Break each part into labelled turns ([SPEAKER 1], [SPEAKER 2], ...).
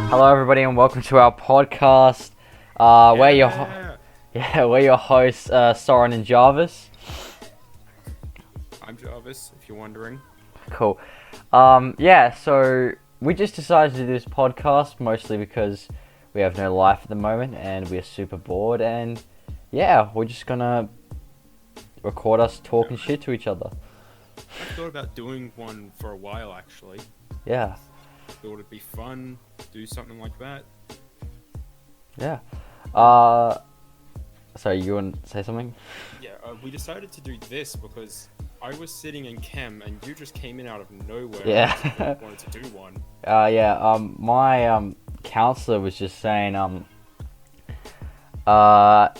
[SPEAKER 1] Hello, everybody, and welcome to our podcast. We're your hosts, Soren and Jarvis.
[SPEAKER 2] I'm Jarvis, if you're wondering.
[SPEAKER 1] Cool. So we just decided to do this podcast mostly because we have no life at the moment and we're super bored. And yeah, we're just gonna record us talking shit to each other.
[SPEAKER 2] I thought about doing one for a while, actually.
[SPEAKER 1] Yeah.
[SPEAKER 2] Thought it'd be fun, do something like that.
[SPEAKER 1] Yeah. Sorry, you want to say something?
[SPEAKER 2] Yeah, we decided to do this because I was sitting in chem and you just came in out of nowhere.
[SPEAKER 1] Yeah.
[SPEAKER 2] And wanted to do one.
[SPEAKER 1] My counselor was just saying,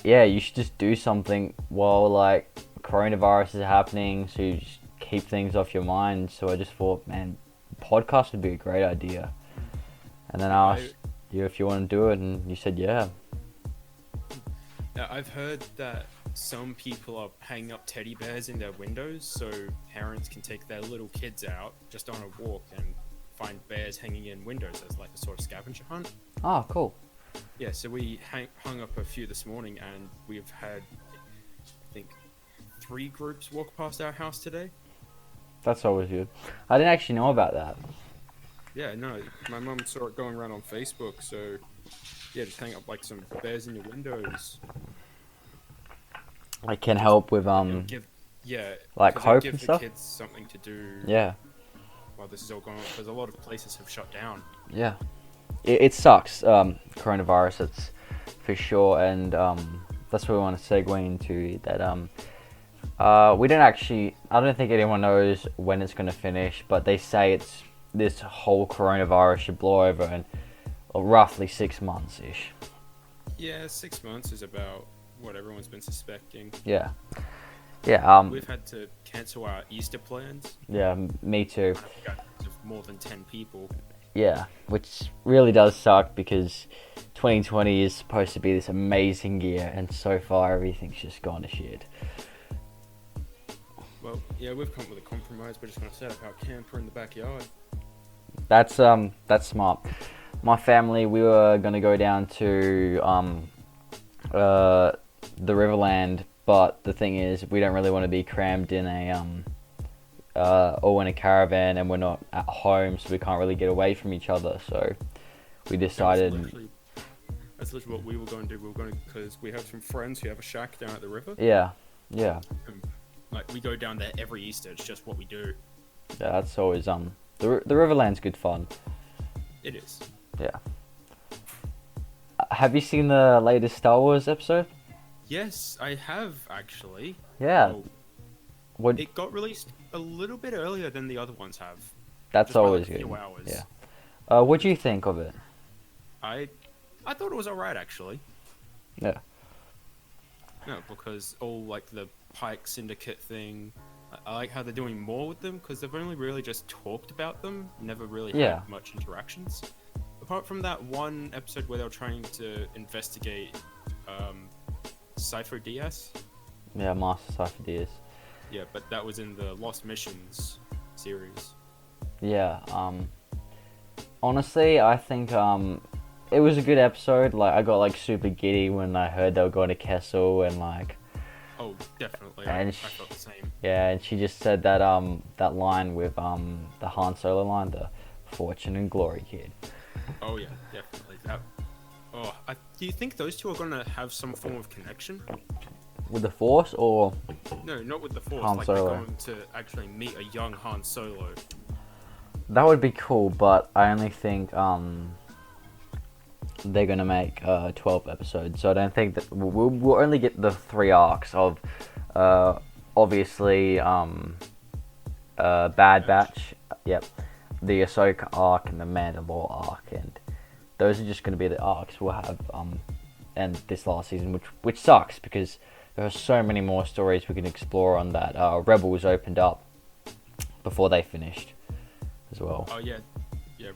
[SPEAKER 1] you should just do something while like coronavirus is happening, so you just keep things off your mind. So I just thought, man, podcast would be a great idea. And then I asked you if you want to do it, and you said yeah.
[SPEAKER 2] Now, I've heard that some people are hanging up teddy bears in their windows so parents can take their little kids out just on a walk and find bears hanging in windows as like a sort of scavenger hunt.
[SPEAKER 1] Oh, cool.
[SPEAKER 2] Yeah, so we hung up a few this morning, and we've had, I think, 3 groups walk past our house today.
[SPEAKER 1] That's always good. I didn't actually know about that.
[SPEAKER 2] Yeah, no, my mum saw it going around on Facebook, so yeah, just hang up like some bears in your windows.
[SPEAKER 1] I can help with
[SPEAKER 2] Like 'cause
[SPEAKER 1] hope
[SPEAKER 2] give
[SPEAKER 1] and
[SPEAKER 2] the
[SPEAKER 1] stuff.
[SPEAKER 2] kids something to do.
[SPEAKER 1] Yeah.
[SPEAKER 2] While this is all going on, because a lot of places have shut down.
[SPEAKER 1] Yeah. It sucks. Coronavirus, it's for sure, and that's what we want to segue into. That we don't actually. I don't think anyone knows when it's going to finish, but they say this whole coronavirus should blow over in roughly 6 months ish.
[SPEAKER 2] Yeah, 6 months is about what everyone's been suspecting.
[SPEAKER 1] Yeah. Yeah.
[SPEAKER 2] We've had to cancel our Easter plans.
[SPEAKER 1] Yeah. Me too.
[SPEAKER 2] Of more than 10 people.
[SPEAKER 1] Yeah, which really does suck because 2020 is supposed to be this amazing year, and so far everything's just gone to shit.
[SPEAKER 2] Well, yeah, we've come up with a compromise. We're just going to set up our camper in the backyard.
[SPEAKER 1] That's smart. My family, we were gonna go down to the Riverland, but the thing is, we don't really want to be crammed in in a caravan, and we're not at home, so we can't really get away from each other. So we decided.
[SPEAKER 2] That's literally what we were going to do. We were going to, because we have some friends who have a shack down at the river.
[SPEAKER 1] Yeah.
[SPEAKER 2] Like we go down there every Easter. It's just what we do.
[SPEAKER 1] Yeah, that's always the Riverland's good fun.
[SPEAKER 2] It is.
[SPEAKER 1] Yeah. Have you seen the latest Star Wars episode?
[SPEAKER 2] Yes, I have actually.
[SPEAKER 1] Yeah.
[SPEAKER 2] Well, it got released a little bit earlier than the other ones have.
[SPEAKER 1] That's always good.
[SPEAKER 2] A few hours.
[SPEAKER 1] Yeah. What do you think of it?
[SPEAKER 2] I thought it was alright actually.
[SPEAKER 1] Yeah.
[SPEAKER 2] No, because all like the Pike Syndicate thing, I like how they're doing more with them because they've only really just talked about them, never really had much interactions. Apart from that one episode where they were trying to investigate Cypher DS.
[SPEAKER 1] Yeah, Master Cypher DS.
[SPEAKER 2] Yeah, but that was in the Lost Missions series.
[SPEAKER 1] Yeah, honestly, I think it was a good episode. Like, I got like super giddy when I heard they were going to Kessel, and like.
[SPEAKER 2] Oh, definitely.
[SPEAKER 1] And
[SPEAKER 2] I felt the same.
[SPEAKER 1] Yeah, and she just said that that line with the Han Solo line, the "Fortune and Glory, kid."
[SPEAKER 2] Oh yeah, definitely. Do you think those two are gonna have some form of connection?
[SPEAKER 1] With the Force, or?
[SPEAKER 2] No, not with the Force.
[SPEAKER 1] Han Solo.
[SPEAKER 2] They're going to actually meet a young Han Solo.
[SPEAKER 1] That would be cool, but I only think they're gonna make 12 episodes, so I don't think that we'll only get the 3 arcs of obviously Bad Batch, yep, the Ahsoka arc and the Mandalore arc, and those are just gonna be the arcs we'll have and this last season, which sucks because there are so many more stories we can explore on that. Rebels opened up before they finished as well.
[SPEAKER 2] Oh yeah,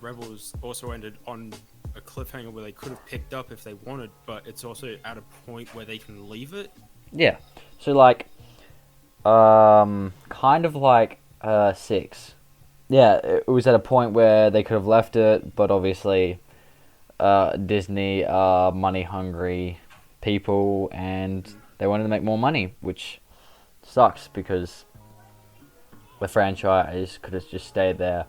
[SPEAKER 2] Rebels also ended on a cliffhanger where they could have picked up if they wanted, but it's also at a point where they can leave it.
[SPEAKER 1] Yeah, so like, kind of like 6. yeah, it was at a point where they could have left it, but obviously, Disney are money hungry people, and they wanted to make more money, which sucks because the franchise could have just stayed there.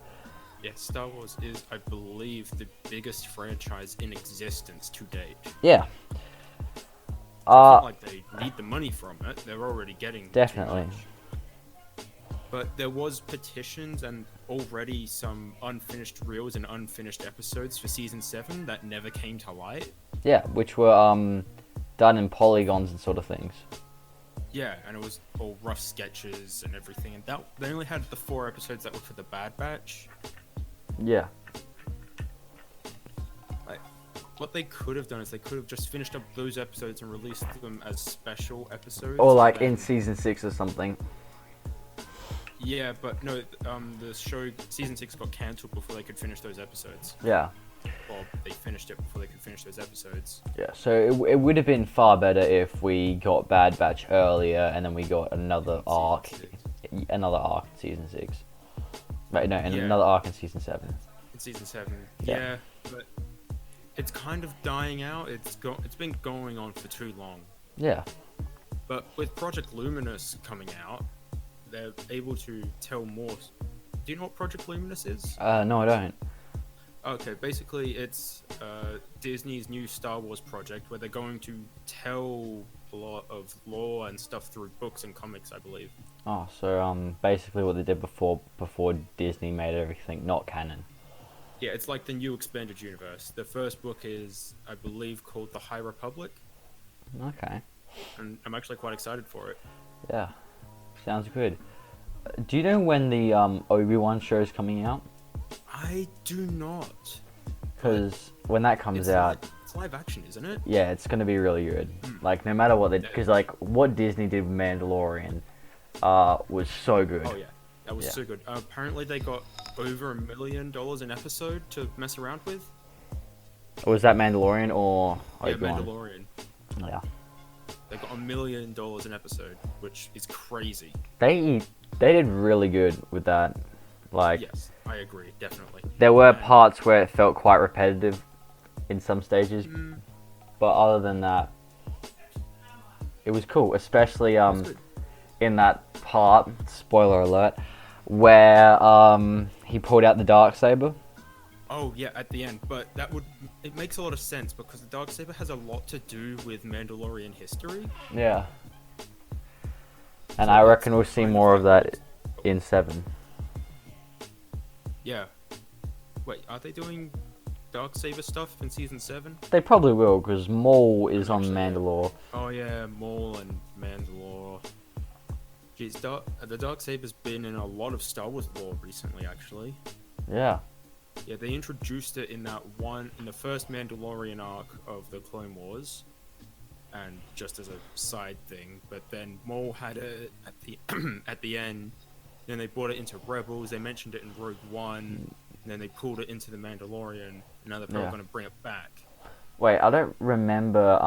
[SPEAKER 2] Yeah, Star Wars is, I believe, the biggest franchise in existence to date.
[SPEAKER 1] Yeah.
[SPEAKER 2] It's not like they need the money from it. They're already getting
[SPEAKER 1] Definitely.
[SPEAKER 2] too much. But there was petitions and already some unfinished reels and unfinished episodes for season 7 that never came to light.
[SPEAKER 1] Yeah, which were done in polygons and sort of things.
[SPEAKER 2] Yeah, and it was all rough sketches and everything. And that they only had the 4 episodes that were for the Bad Batch.
[SPEAKER 1] Yeah.
[SPEAKER 2] Like, what they could have done is they could have just finished up those episodes and released them as special episodes.
[SPEAKER 1] Or like in season 6 or something.
[SPEAKER 2] Yeah, but no, the show season 6 got cancelled before they could finish those episodes.
[SPEAKER 1] Yeah.
[SPEAKER 2] Or they finished it before they could finish those episodes.
[SPEAKER 1] Yeah, so it would have been far better if we got Bad Batch earlier and then we got another arc in season 6. Right, no, and another arc in season 7.
[SPEAKER 2] In season 7, yeah, but it's kind of dying out. It's been going on for too long.
[SPEAKER 1] Yeah.
[SPEAKER 2] But with Project Luminous coming out, they're able to tell more. Do you know what Project Luminous is?
[SPEAKER 1] No, I don't.
[SPEAKER 2] Okay, basically it's Disney's new Star Wars project where they're going to tell a lot of lore and stuff through books and comics, I believe.
[SPEAKER 1] Oh, so basically what they did before Disney made everything not canon.
[SPEAKER 2] Yeah, it's like the new expanded universe. The first book is, I believe, called The High Republic.
[SPEAKER 1] Okay.
[SPEAKER 2] And I'm actually quite excited for it.
[SPEAKER 1] Yeah. Sounds good. Do you know when the Obi-Wan show is coming out?
[SPEAKER 2] I do not.
[SPEAKER 1] Because when that comes out...
[SPEAKER 2] It's live action, isn't it?
[SPEAKER 1] Yeah, it's going to be really good. Like, no matter what they... Because, like, what Disney did with Mandalorian was so good.
[SPEAKER 2] Oh, yeah. That was so good. Apparently they got over $1 million an episode to mess around with.
[SPEAKER 1] Was that Mandalorian or Obi-Wan?
[SPEAKER 2] Yeah, Mandalorian.
[SPEAKER 1] Yeah.
[SPEAKER 2] They got $1 million an episode, which is crazy.
[SPEAKER 1] They did really good with that. Like,
[SPEAKER 2] yes, I agree, definitely.
[SPEAKER 1] There were parts where it felt quite repetitive in some stages, but other than that, it was cool. Especially in that part, spoiler alert, where he pulled out the Darksaber.
[SPEAKER 2] Oh yeah, at the end, but it makes a lot of sense because the Darksaber has a lot to do with Mandalorian history.
[SPEAKER 1] Yeah. And I reckon we'll see more of that in 7.
[SPEAKER 2] Yeah. Wait, are they doing Darksaber stuff in season 7?
[SPEAKER 1] They probably will, because Maul is on Mandalore.
[SPEAKER 2] Oh yeah, Maul and Mandalore. Jeez, the Darksaber's been in a lot of Star Wars lore recently, actually.
[SPEAKER 1] Yeah.
[SPEAKER 2] Yeah, they introduced it in the first Mandalorian arc of the Clone Wars, and just as a side thing. But then Maul had it at the at the end. Then they brought it into Rebels. They mentioned it in Rogue One. And then they pulled it into the Mandalorian. And now they're probably going to bring it back.
[SPEAKER 1] Wait, I don't remember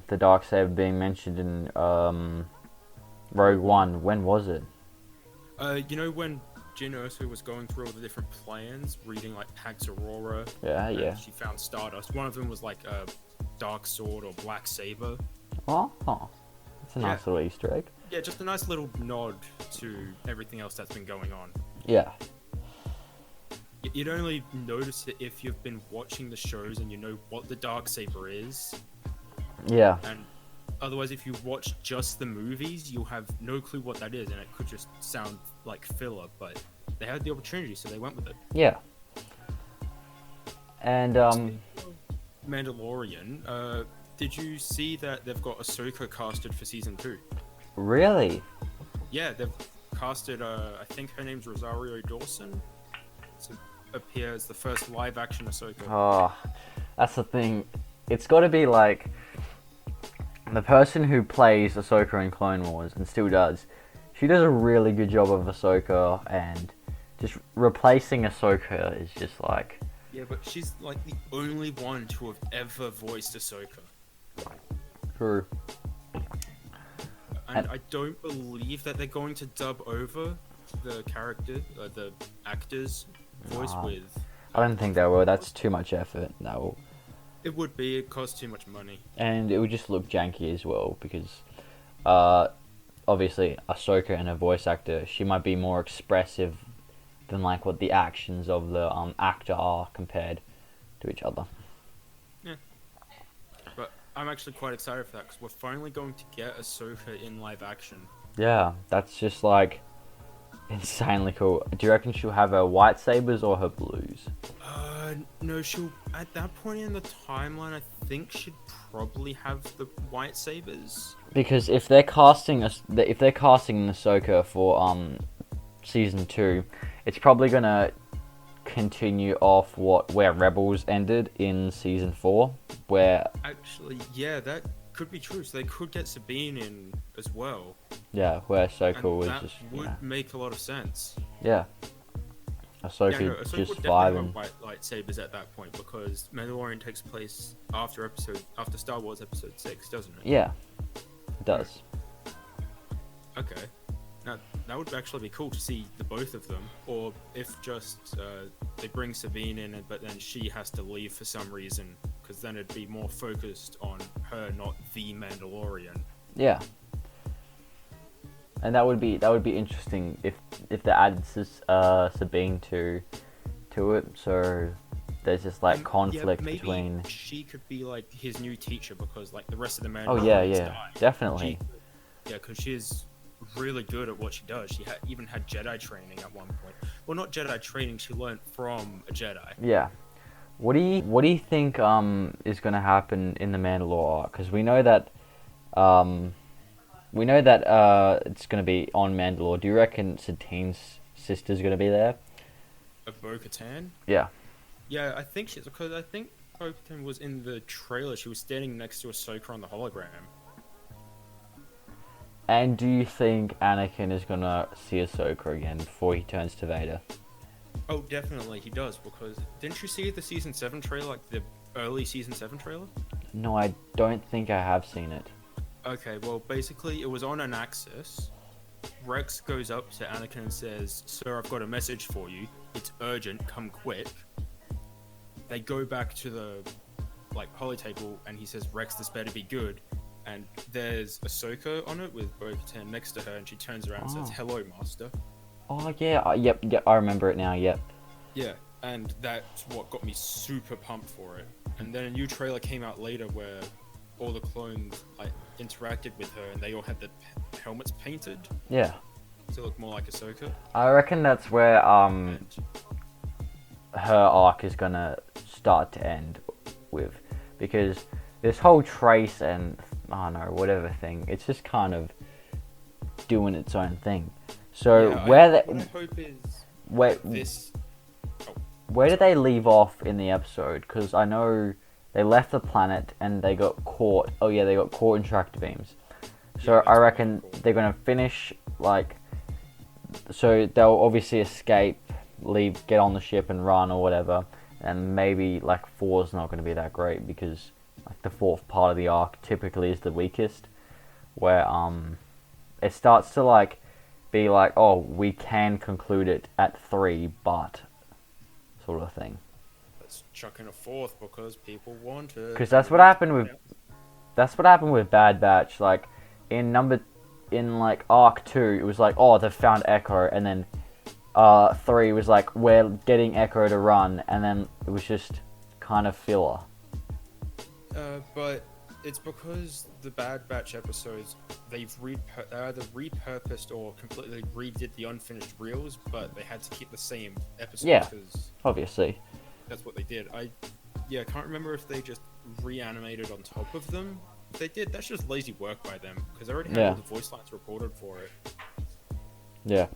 [SPEAKER 1] the Darksaber being mentioned in Rogue One. When was it?
[SPEAKER 2] You know when Jyn Erso was going through all the different plans, reading like Pax Aurora.
[SPEAKER 1] Yeah.
[SPEAKER 2] She found Stardust. One of them was like a dark sword or black saber.
[SPEAKER 1] Oh, that's a nice little Easter egg.
[SPEAKER 2] Yeah, just a nice little nod to everything else that's been going on.
[SPEAKER 1] Yeah.
[SPEAKER 2] You'd only notice it if you've been watching the shows and you know what the Darksaber is.
[SPEAKER 1] Yeah.
[SPEAKER 2] And otherwise, if you watch just the movies, you'll have no clue what that is, and it could just sound like filler, but they had the opportunity, so they went with it.
[SPEAKER 1] Yeah. And,
[SPEAKER 2] Mandalorian, did you see that they've got Ahsoka casted for season 2?
[SPEAKER 1] Really?
[SPEAKER 2] Yeah, they've casted, I think her name's Rosario Dawson to appear as the first live-action Ahsoka.
[SPEAKER 1] Oh, that's the thing. It's got to be like the person who plays Ahsoka in Clone Wars and still does. She does a really good job of Ahsoka, and just replacing Ahsoka is just like...
[SPEAKER 2] Yeah, but she's like the only one to have ever voiced Ahsoka.
[SPEAKER 1] True.
[SPEAKER 2] And I don't believe that they're going to dub over the character, the actors' voice with.
[SPEAKER 1] I don't think they will. That's too much effort. No.
[SPEAKER 2] It would be. It costs too much money.
[SPEAKER 1] And it would just look janky as well because, obviously, Ahsoka and her voice actor, she might be more expressive than like what the actions of the actor are compared to each other.
[SPEAKER 2] Yeah. But I'm actually quite excited for that because we're finally going to get Ahsoka in live action.
[SPEAKER 1] Yeah, that's just like insanely cool. Do you reckon she'll have her white sabers or her blues?
[SPEAKER 2] No, she'll at that point in the timeline, I think she'd probably have the white sabers.
[SPEAKER 1] Because if they're casting Ahsoka for season 2, it's probably gonna continue off where Rebels ended in season 4, where
[SPEAKER 2] actually, yeah, that could be true. So they could get Sabine in as well.
[SPEAKER 1] Yeah, where Ahsoka was
[SPEAKER 2] that
[SPEAKER 1] just
[SPEAKER 2] would make a lot of sense.
[SPEAKER 1] Yeah. Ahsoka,
[SPEAKER 2] Ahsoka
[SPEAKER 1] just
[SPEAKER 2] would definitely
[SPEAKER 1] vibing.
[SPEAKER 2] have white lightsabers at that point because Mandalorian takes place after Star Wars Episode 6, doesn't it?
[SPEAKER 1] Yeah, it does.
[SPEAKER 2] Okay. Now, that would actually be cool to see the both of them, or if just they bring Sabine in, but then she has to leave for some reason, because then it'd be more focused on her, not the Mandalorian.
[SPEAKER 1] Yeah. And that would be interesting if they added Sabine to it, so there's just like conflict
[SPEAKER 2] maybe
[SPEAKER 1] between.
[SPEAKER 2] She could be like his new teacher because like the rest of the Mandalorians
[SPEAKER 1] Oh yeah,
[SPEAKER 2] died.
[SPEAKER 1] definitely.
[SPEAKER 2] Because she is really good at what she does. She even had Jedi training at one point. Well, not Jedi training. She learned from a Jedi.
[SPEAKER 1] Yeah. What do you think is going to happen in the Mandalore arc? Because we know that it's going to be on Mandalore. Do you reckon Satine's sister's going to be there?
[SPEAKER 2] Bo-Katan?
[SPEAKER 1] Yeah.
[SPEAKER 2] Yeah, I think she's, because I think Bo-Katan was in the trailer. She was standing next to Ahsoka on the hologram.
[SPEAKER 1] And do you think Anakin is going to see Ahsoka again before he turns to Vader?
[SPEAKER 2] Oh, definitely he does, because didn't you see the Season 7 trailer, like the early Season 7 trailer?
[SPEAKER 1] No, I don't think I have seen it.
[SPEAKER 2] Okay, well, basically, it was on an Axis. Rex goes up to Anakin and says, "Sir, I've got a message for you. It's urgent. Come quick." They go back to the poly table, and he says, "Rex, this better be good." And there's Ahsoka on it with Bo-Katan next to her, and she turns around and says, "Hello, Master."
[SPEAKER 1] Oh yeah, yep, I remember it now. Yep.
[SPEAKER 2] Yeah, and that's what got me super pumped for it. And then a new trailer came out later where all the clones interacted with her, and they all had the helmets painted.
[SPEAKER 1] Yeah.
[SPEAKER 2] To look more like Ahsoka.
[SPEAKER 1] I reckon that's where her arc is gonna start to end with, because this whole Trace and whatever thing, it's just kind of doing its own thing. So
[SPEAKER 2] yeah,
[SPEAKER 1] what I
[SPEAKER 2] hope is
[SPEAKER 1] this. Where did they leave off in the episode? Because I know they left the planet and they got caught. Oh yeah, they got caught in tractor beams. So
[SPEAKER 2] yeah,
[SPEAKER 1] I reckon they're gonna finish so they'll obviously escape, leave, get on the ship and run or whatever. And maybe 4's not gonna be that great because the fourth part of the arc typically is the weakest, where it starts to be oh, we can conclude it at 3, but sort of thing.
[SPEAKER 2] Let's chuck in a 4th because people want it.
[SPEAKER 1] Because that's what happened with Bad Batch. In arc 2, it was oh, they've found Echo, and then 3 was we're getting Echo to run, and then it was just kind of filler.
[SPEAKER 2] But it's because the Bad Batch episodes, they've either repurposed or completely redid the unfinished reels, but they had to keep the same episodes.
[SPEAKER 1] Yeah,
[SPEAKER 2] because
[SPEAKER 1] obviously.
[SPEAKER 2] That's what they did. I can't remember if they just reanimated on top of them. If they did, that's just lazy work by them, because they already had all the voice lines recorded for it.
[SPEAKER 1] Yeah.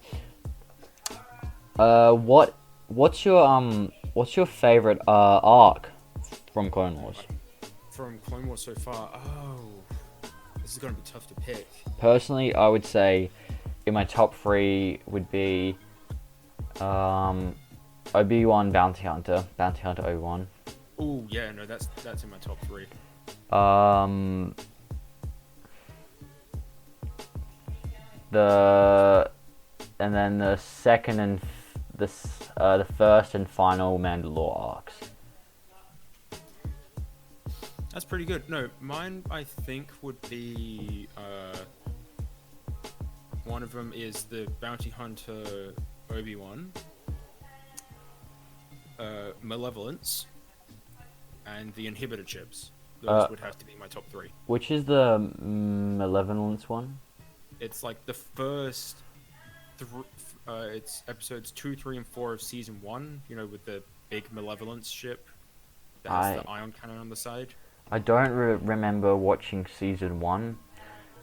[SPEAKER 1] What's your favorite arc from Clone Wars?
[SPEAKER 2] From Clone Wars so far, this is gonna be tough to pick.
[SPEAKER 1] Personally, I would say in my top 3 would be Obi-Wan Bounty Hunter Obi-Wan.
[SPEAKER 2] Oh yeah, no, that's in my top 3.
[SPEAKER 1] and then the second and the first and final Mandalore arcs.
[SPEAKER 2] That's pretty good. No, mine I think would be one of them is the Bounty Hunter Obi-Wan, Malevolence, and the Inhibitor chips. Those would have to be my top 3.
[SPEAKER 1] Which is the Malevolence one?
[SPEAKER 2] It's like the first. It's episodes 2, 3, and 4 of season 1. You know, with the big Malevolence ship that has the ion cannon on the side.
[SPEAKER 1] I don't remember watching season 1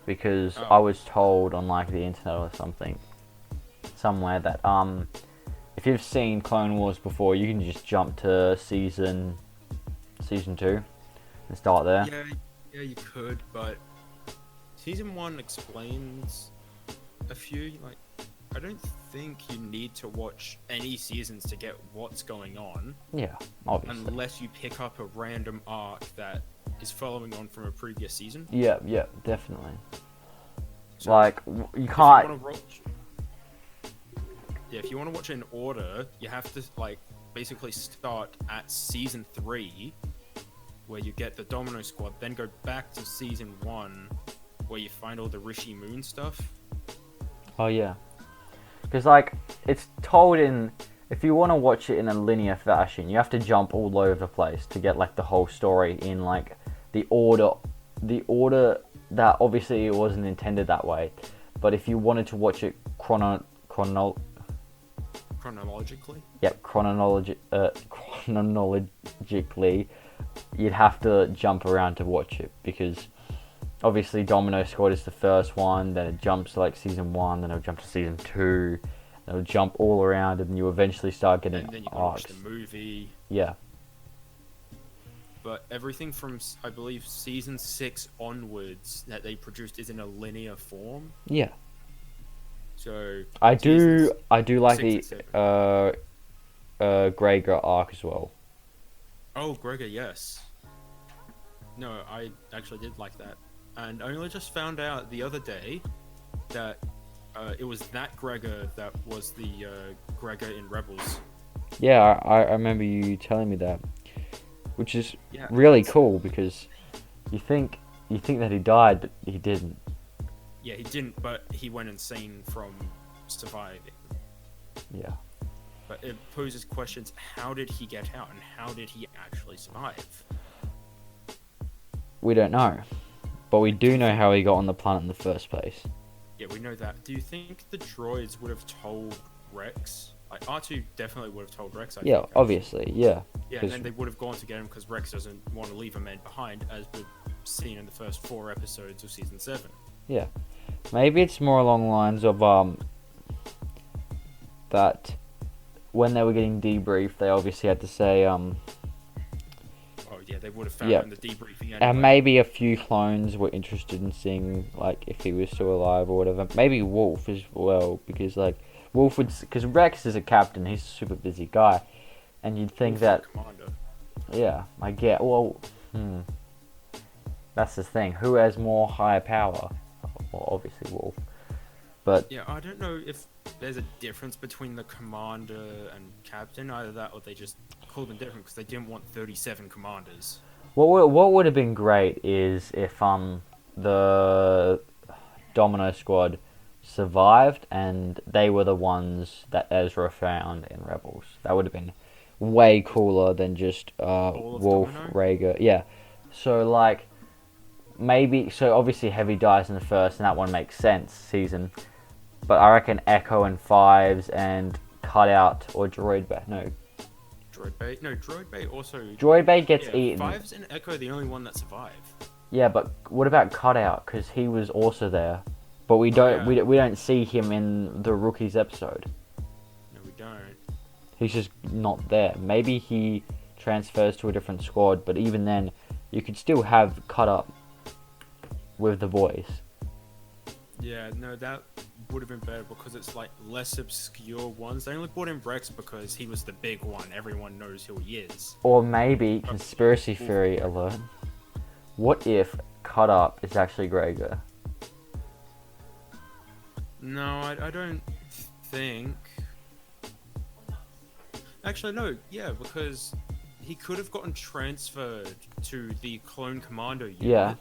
[SPEAKER 1] because I was told on like the internet or something, somewhere that if you've seen Clone Wars before, you can just jump to season 2 and start there.
[SPEAKER 2] Yeah, you could, but season 1 explains a few. Like, I don't think you need to watch any seasons to get what's going on.
[SPEAKER 1] Yeah, obviously.
[SPEAKER 2] Unless you pick up a random arc that is following on from a previous season.
[SPEAKER 1] Yeah, definitely.
[SPEAKER 2] So
[SPEAKER 1] like, you can't...
[SPEAKER 2] If you want to watch it in order, you have to, like, basically start at season 3, where you get the Domino Squad, then go back to season 1, where you find all the Rishi Moon stuff.
[SPEAKER 1] Oh, yeah. Because, like, it's told in... If you want to watch it in a linear fashion, you have to jump all over the place to get, like, the whole story in, like, the order that obviously it wasn't intended that way. But if you wanted to watch it chronologically? Yep, chronologically, you'd have to jump around to watch it, because obviously Domino Squad is the first one, then it jumps to like season 1, then it'll jump to season 2, then it'll jump all around, and you eventually start getting
[SPEAKER 2] and then you
[SPEAKER 1] arcs.
[SPEAKER 2] Watch the movie.
[SPEAKER 1] Yeah.
[SPEAKER 2] But everything from, I believe, season 6 onwards that they produced is in a linear form.
[SPEAKER 1] Yeah.
[SPEAKER 2] So
[SPEAKER 1] I do like the Gregor arc as well.
[SPEAKER 2] Oh, Gregor, yes. No, I actually did like that. And I only just found out the other day that it was that Gregor that was the Gregor in Rebels.
[SPEAKER 1] Yeah, I remember you telling me that. Which is really cool, because you think that he died, but he didn't.
[SPEAKER 2] Yeah, he didn't, but he went insane from surviving.
[SPEAKER 1] Yeah.
[SPEAKER 2] But it poses questions, how did he get out, and how did he actually survive?
[SPEAKER 1] We don't know. But we do know how he got on the planet in the first place.
[SPEAKER 2] Yeah, we know that. Do you think the droids would have told Rex? Like, R2 definitely would have told Rex, I think.
[SPEAKER 1] Obviously, yeah.
[SPEAKER 2] Yeah, and then they would have gone to get him because Rex doesn't want to leave a man behind, as we've seen in the first 4 episodes of Season 7.
[SPEAKER 1] Yeah. Maybe it's more along the lines of, that when they were getting debriefed, they obviously had to say,
[SPEAKER 2] Oh, yeah, they would have found in the debriefing anyway.
[SPEAKER 1] And maybe a few clones were interested in seeing, like, if he was still alive or whatever. Maybe Wolf as well, because, like, because Rex is a captain, he's a super busy guy, and you'd think that,
[SPEAKER 2] commander.
[SPEAKER 1] Yeah, I get. Well, that's the thing. Who has more higher power? Well, obviously Wolf, but
[SPEAKER 2] yeah, I don't know if there's a difference between the commander and captain. Either that, or they just called them different because they didn't want 37 commanders.
[SPEAKER 1] What would have been great is if the Domino Squad survived and they were the ones that Ezra found in Rebels. That would have been way cooler than just Wolf, Rhaegar. Yeah. So like obviously Heavy dies in the first, and that one makes sense season. But I reckon Echo and Fives and Cutout or Droid Bay. No.
[SPEAKER 2] Droid Bay. No, Droid Bay also.
[SPEAKER 1] Droid Bay gets eaten.
[SPEAKER 2] Fives and Echo are the only one that survive.
[SPEAKER 1] Yeah, but what about Cutout? Because he was also there. But we don't we don't see him in the Rookies episode.
[SPEAKER 2] No, we don't.
[SPEAKER 1] He's just not there. Maybe he transfers to a different squad, but even then, you could still have Cut Up with the boys.
[SPEAKER 2] Yeah, no, that would have been better because it's like less obscure ones. They only brought in Rex because he was the big one. Everyone knows who he is.
[SPEAKER 1] Or maybe, conspiracy theory alert, what if Cut Up is actually Gregor?
[SPEAKER 2] No, I don't think. Actually, no. Yeah, because he could have gotten transferred to the Clone Commando unit.
[SPEAKER 1] Yeah.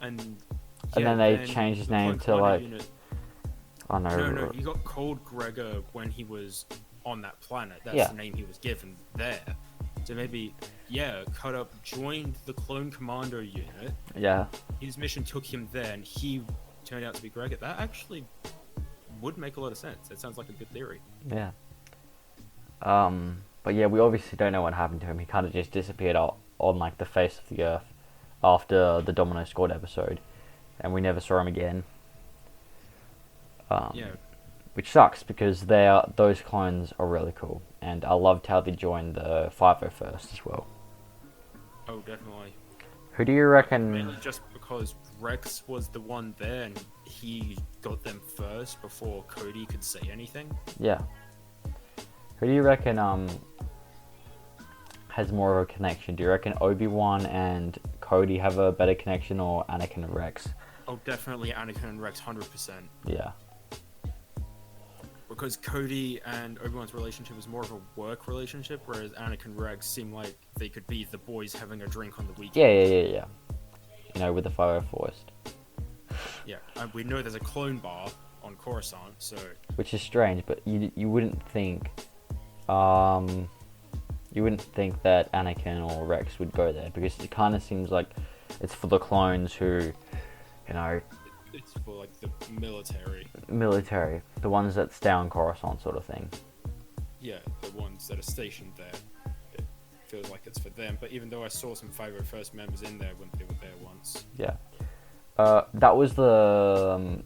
[SPEAKER 2] And
[SPEAKER 1] then they changed his name to like. Oh no.
[SPEAKER 2] No, he got called Gregor when he was on that planet. That's the name he was given there. So maybe, Cutter joined the Clone Commando unit.
[SPEAKER 1] Yeah.
[SPEAKER 2] His mission took him there, and he turned out to be Gregor. That actually would make a lot of sense. It sounds like a good theory.
[SPEAKER 1] Yeah. But yeah, we obviously don't know what happened to him. He kind of just disappeared on like the face of the earth after the Domino Squad episode, and we never saw him again. Which sucks because those clones are really cool, and I loved how they joined the 501st as well.
[SPEAKER 2] Oh, definitely.
[SPEAKER 1] Who do you reckon?
[SPEAKER 2] Mainly just because Rex was the one there, and he got them first before Cody could say anything.
[SPEAKER 1] Yeah. Who do you reckon has more of a connection? Do you reckon Obi-Wan and Cody have a better connection, or Anakin and Rex?
[SPEAKER 2] Oh, definitely Anakin and Rex, 100%.
[SPEAKER 1] Yeah.
[SPEAKER 2] Because Cody and Obi-Wan's relationship was more of a work relationship, whereas Anakin and Rex seem like they could be the boys having a drink on the weekend.
[SPEAKER 1] Yeah. You know, with the 501st.
[SPEAKER 2] Yeah, and we know there's a clone bar on Coruscant, so... Which
[SPEAKER 1] is strange, but you wouldn't think... you wouldn't think that Anakin or Rex would go there, because it kind of seems like it's for the clones who, you know...
[SPEAKER 2] It's for, like, the military.
[SPEAKER 1] The ones that stay on Coruscant sort of thing.
[SPEAKER 2] Yeah, the ones that are stationed there. It feels like it's for them, but even though I saw some 501st members in there when they were there once.
[SPEAKER 1] Yeah. That was the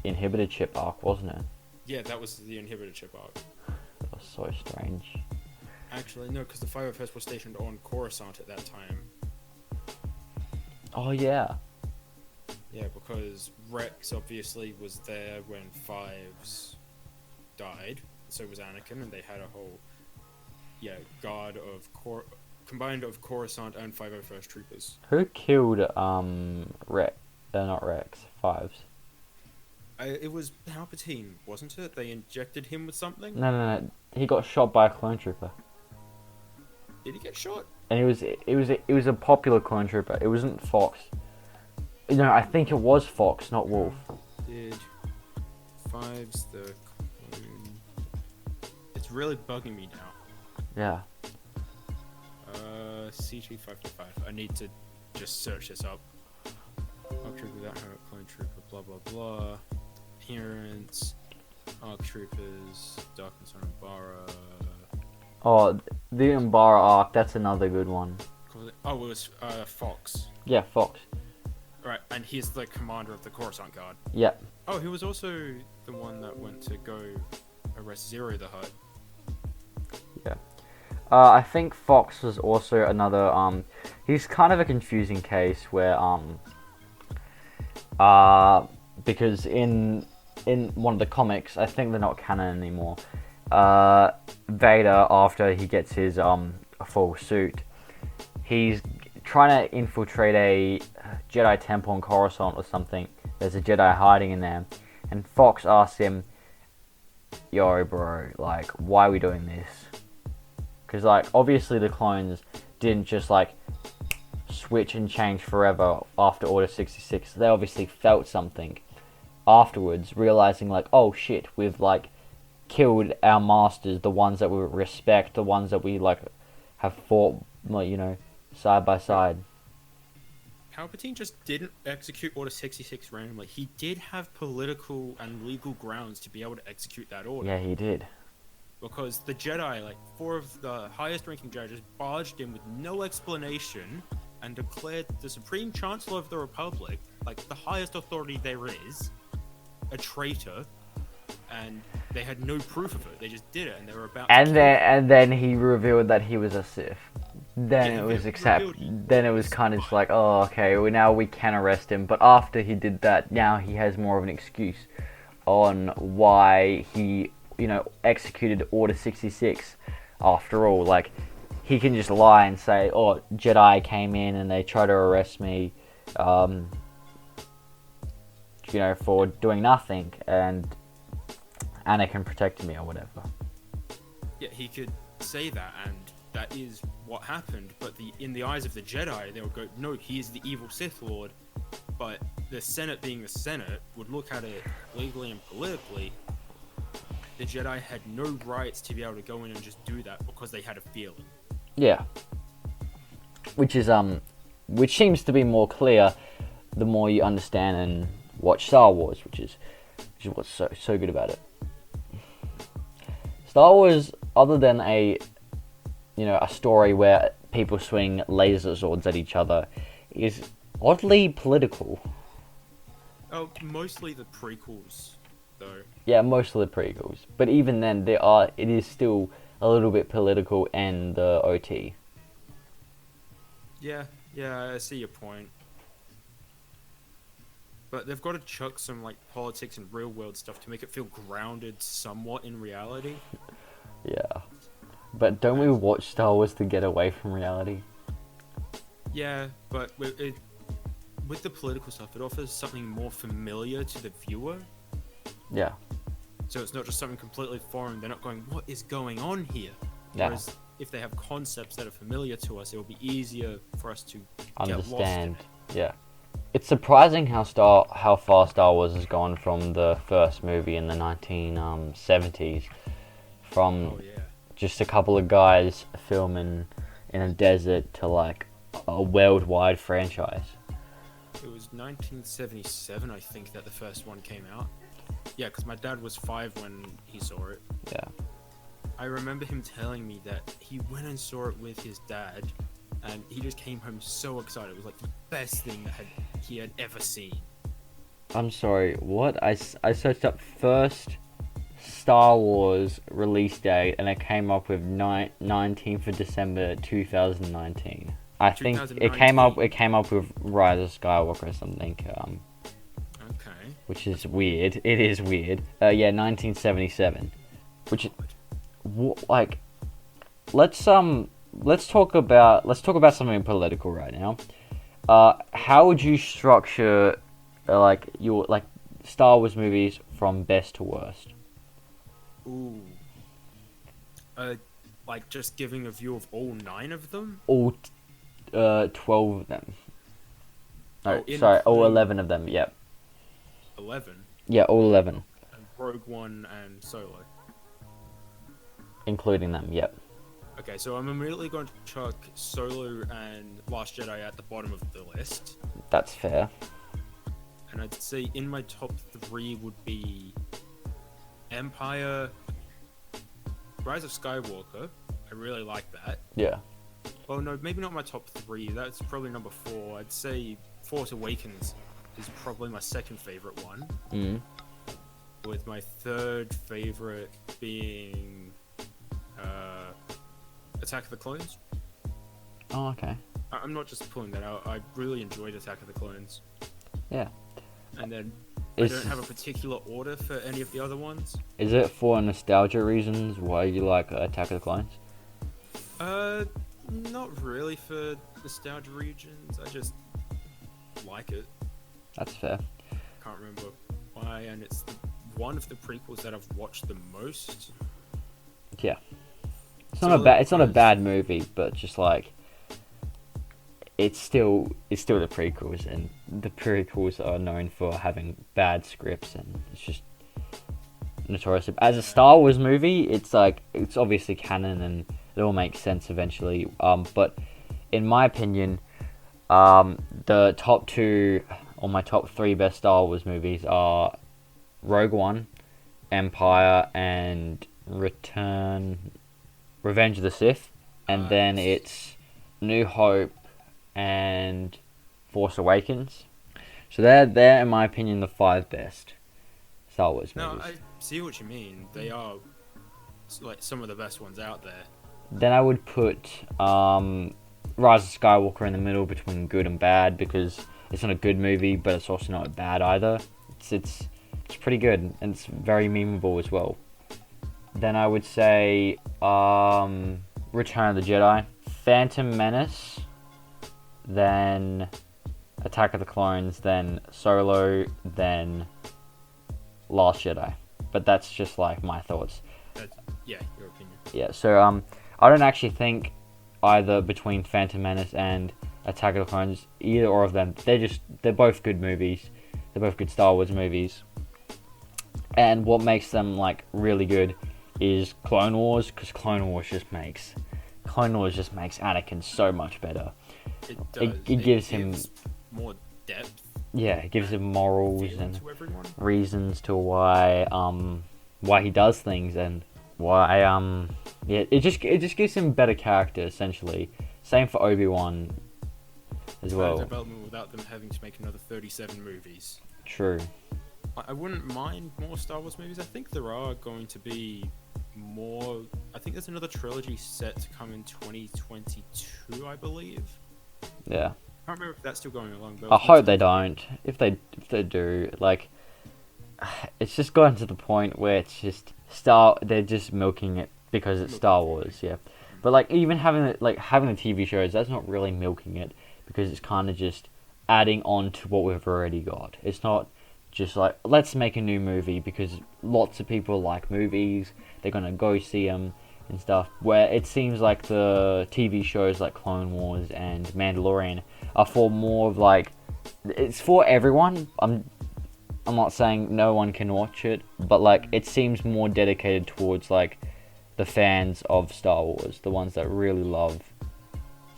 [SPEAKER 1] inhibited chip arc, wasn't it?
[SPEAKER 2] Yeah, that was the inhibited chip arc.
[SPEAKER 1] That was so strange.
[SPEAKER 2] Actually, no, because the 501st were stationed on Coruscant at that time.
[SPEAKER 1] Oh, yeah.
[SPEAKER 2] Yeah, because Rex obviously was there when Fives died, so was Anakin, and they had a whole, guard of combined of Coruscant and 501st troopers.
[SPEAKER 1] Who killed Rex? Not Rex. Fives.
[SPEAKER 2] It was Palpatine, wasn't it? They injected him with something.
[SPEAKER 1] No. He got shot by a clone trooper.
[SPEAKER 2] Did he get shot?
[SPEAKER 1] And it was a popular clone trooper. It wasn't Fox. No, I think it was Fox, not Wolf.
[SPEAKER 2] Did Fives the clone... It's really bugging me now.
[SPEAKER 1] Yeah.
[SPEAKER 2] CT-555. I need to just search this up. Arc Trooper without her clone trooper, blah blah blah. Appearance. Arc Troopers. Darkness on Umbara.
[SPEAKER 1] Oh, the Umbara arc, that's another good one.
[SPEAKER 2] Oh, it was Fox.
[SPEAKER 1] Yeah, Fox.
[SPEAKER 2] Right, and he's the commander of the Coruscant Guard.
[SPEAKER 1] Yep.
[SPEAKER 2] Oh, he was also the one that went to go arrest Zero the Hutt.
[SPEAKER 1] Yeah. I think Fox was also another, he's kind of a confusing case where, because in one of the comics, I think they're not canon anymore, Vader, after he gets his, full suit, he's trying to infiltrate a Jedi temple in Coruscant or something. There's a Jedi hiding in there, and Fox asks him, "Yo, bro, like, why are we doing this?" Because, like, obviously the clones didn't just, like, switch and change forever after Order 66. They obviously felt something afterwards, realizing, like, oh shit, we've, like, killed our masters, the ones that we respect, the ones that we, like, have fought, like, you know, side by side.
[SPEAKER 2] Palpatine just didn't execute Order 66 randomly. He did have political and legal grounds to be able to execute that order.
[SPEAKER 1] Yeah, he did.
[SPEAKER 2] Because the Jedi, like, 4 of the highest ranking Jedi just barged in with no explanation and declared the Supreme Chancellor of the Republic, like, the highest authority there is, a traitor, and they had no proof of it. They just did it, and they were about
[SPEAKER 1] and then he revealed that he was a Sith. Then it was kind of just like, oh, okay, well, now we can arrest him. But after he did that, now he has more of an excuse on why he, you know, executed Order 66. After all, like, he can just lie and say, oh, Jedi came in and they tried to arrest me, you know, for doing nothing. And Anakin protected me or whatever.
[SPEAKER 2] Yeah, he could say that, and that is what happened. But in the eyes of the Jedi, they would go, no, he is the evil Sith Lord. But the Senate, being the Senate, would look at it legally and politically. The Jedi had no rights to be able to go in and just do that because they had a feeling.
[SPEAKER 1] Yeah. Which seems to be more clear the more you understand and watch Star Wars, which is what's so good about it. Star Wars, other than a story where people swing laser swords at each other, is oddly political.
[SPEAKER 2] Oh, mostly the prequels, though.
[SPEAKER 1] Yeah, most of the prequels. But even then, it is still a little bit political and the OT.
[SPEAKER 2] Yeah, I see your point. But they've got to chuck some politics and real world stuff to make it feel grounded somewhat in reality.
[SPEAKER 1] Yeah. But don't we watch Star Wars to get away from reality?
[SPEAKER 2] Yeah, but with the political stuff, it offers something more familiar to the viewer.
[SPEAKER 1] Yeah.
[SPEAKER 2] So it's not just something completely foreign. They're not going, what is going on here?
[SPEAKER 1] Yeah.
[SPEAKER 2] Whereas if they have concepts that are familiar to us, it will be easier for us to
[SPEAKER 1] understand.
[SPEAKER 2] Get lost in it.
[SPEAKER 1] Yeah. It's surprising how far Star Wars has gone from the first movie in the 1970s, from just a couple of guys filming in a desert to a worldwide franchise.
[SPEAKER 2] It was 1977, I think, that the first one came out. Yeah, because my dad was 5 when he saw it.
[SPEAKER 1] Yeah.
[SPEAKER 2] I remember him telling me that he went and saw it with his dad, and he just came home so excited. It was the best thing that he had ever seen.
[SPEAKER 1] I'm sorry, what? I searched up first Star Wars release date, and it came up with 19th of December 2019. I think it came up with Rise of Skywalker or something.
[SPEAKER 2] Okay.
[SPEAKER 1] Which is weird. It is weird. 1977. Which, let's talk about something political right now. How would you structure your Star Wars movies from best to worst?
[SPEAKER 2] Ooh. Just giving a view of all 9 of them?
[SPEAKER 1] All 12 of them. No, all 11 of them, yep.
[SPEAKER 2] 11?
[SPEAKER 1] Yeah, all 11.
[SPEAKER 2] And Rogue One and Solo.
[SPEAKER 1] Including them, yep.
[SPEAKER 2] Okay, so I'm immediately going to chuck Solo and Last Jedi at the bottom of the list.
[SPEAKER 1] That's fair.
[SPEAKER 2] And I'd say in my top 3 would be Empire, Rise of Skywalker. I really like that.
[SPEAKER 1] Yeah.
[SPEAKER 2] Well, no, maybe not my top 3. That's probably number 4. I'd say Force Awakens is probably my second favorite one.
[SPEAKER 1] Mm.
[SPEAKER 2] With my third favorite being Attack of the Clones.
[SPEAKER 1] Oh, okay.
[SPEAKER 2] I'm not just pulling that out. I really enjoyed Attack of the Clones.
[SPEAKER 1] Yeah.
[SPEAKER 2] And then I don't have a particular order for any of the other ones.
[SPEAKER 1] Is it for nostalgia reasons why you like Attack of the Clones?
[SPEAKER 2] Not really for nostalgia regions. I just like it.
[SPEAKER 1] That's fair.
[SPEAKER 2] Can't remember why, and it's one of the prequels that I've watched the most.
[SPEAKER 1] Yeah. It's not a bad movie, but just it's still the prequels, and the prequels are known for having bad scripts, and it's just notorious. As a Star Wars movie, it's obviously canon and it all makes sense eventually. But in my opinion, the top 2 or my top 3 best Star Wars movies are Rogue One, Empire, and Revenge of the Sith, and then it's New Hope and Force Awakens. So they're in my opinion the 5 best Star Wars movies.
[SPEAKER 2] No, I see what you mean. They are some of the best ones out there.
[SPEAKER 1] Then I would put Rise of Skywalker in the middle between good and bad, because it's not a good movie, but it's also not bad either. It's pretty good, and it's very memeable as well. Then I would say Return of the Jedi, Phantom Menace, then Attack of the Clones, then Solo, then Last Jedi. But but that's just like my thoughts.
[SPEAKER 2] Yeah, your opinion.
[SPEAKER 1] Yeah, so I don't actually think either between Phantom Menace and Attack of the Clones, either or of them, they're both good movies. They're both good Star Wars movies. And what makes them like really good is Clone Wars, because Clone Wars just makes Anakin so much better.
[SPEAKER 2] It does.
[SPEAKER 1] It gives him
[SPEAKER 2] more depth.
[SPEAKER 1] Yeah, it gives him morals and
[SPEAKER 2] to everyone.
[SPEAKER 1] reasons to why he does things, and why it just gives him better character essentially. Same for Obi-Wan as well.
[SPEAKER 2] Development without them having to make another 37 movies.
[SPEAKER 1] True.
[SPEAKER 2] I wouldn't mind more Star Wars movies. I think there are going to be more. I think there's another trilogy set to come in 2022, I believe.
[SPEAKER 1] Yeah.
[SPEAKER 2] I can't remember if that's still going along.
[SPEAKER 1] I hope they don't. If they do, like, it's just gotten to the point where it's just they're just milking it because it's Star Wars, yeah. But like even having the TV shows, that's not really milking it, because it's kind of just adding on to what we've already got. It's not just like, let's make a new movie because lots of people like movies, they're gonna go see them and stuff. Where it seems like the TV shows like Clone Wars and Mandalorian are for more of like, it's for everyone. I'm not saying no one can watch it, but like it seems more dedicated towards like the fans of Star Wars, the ones that really love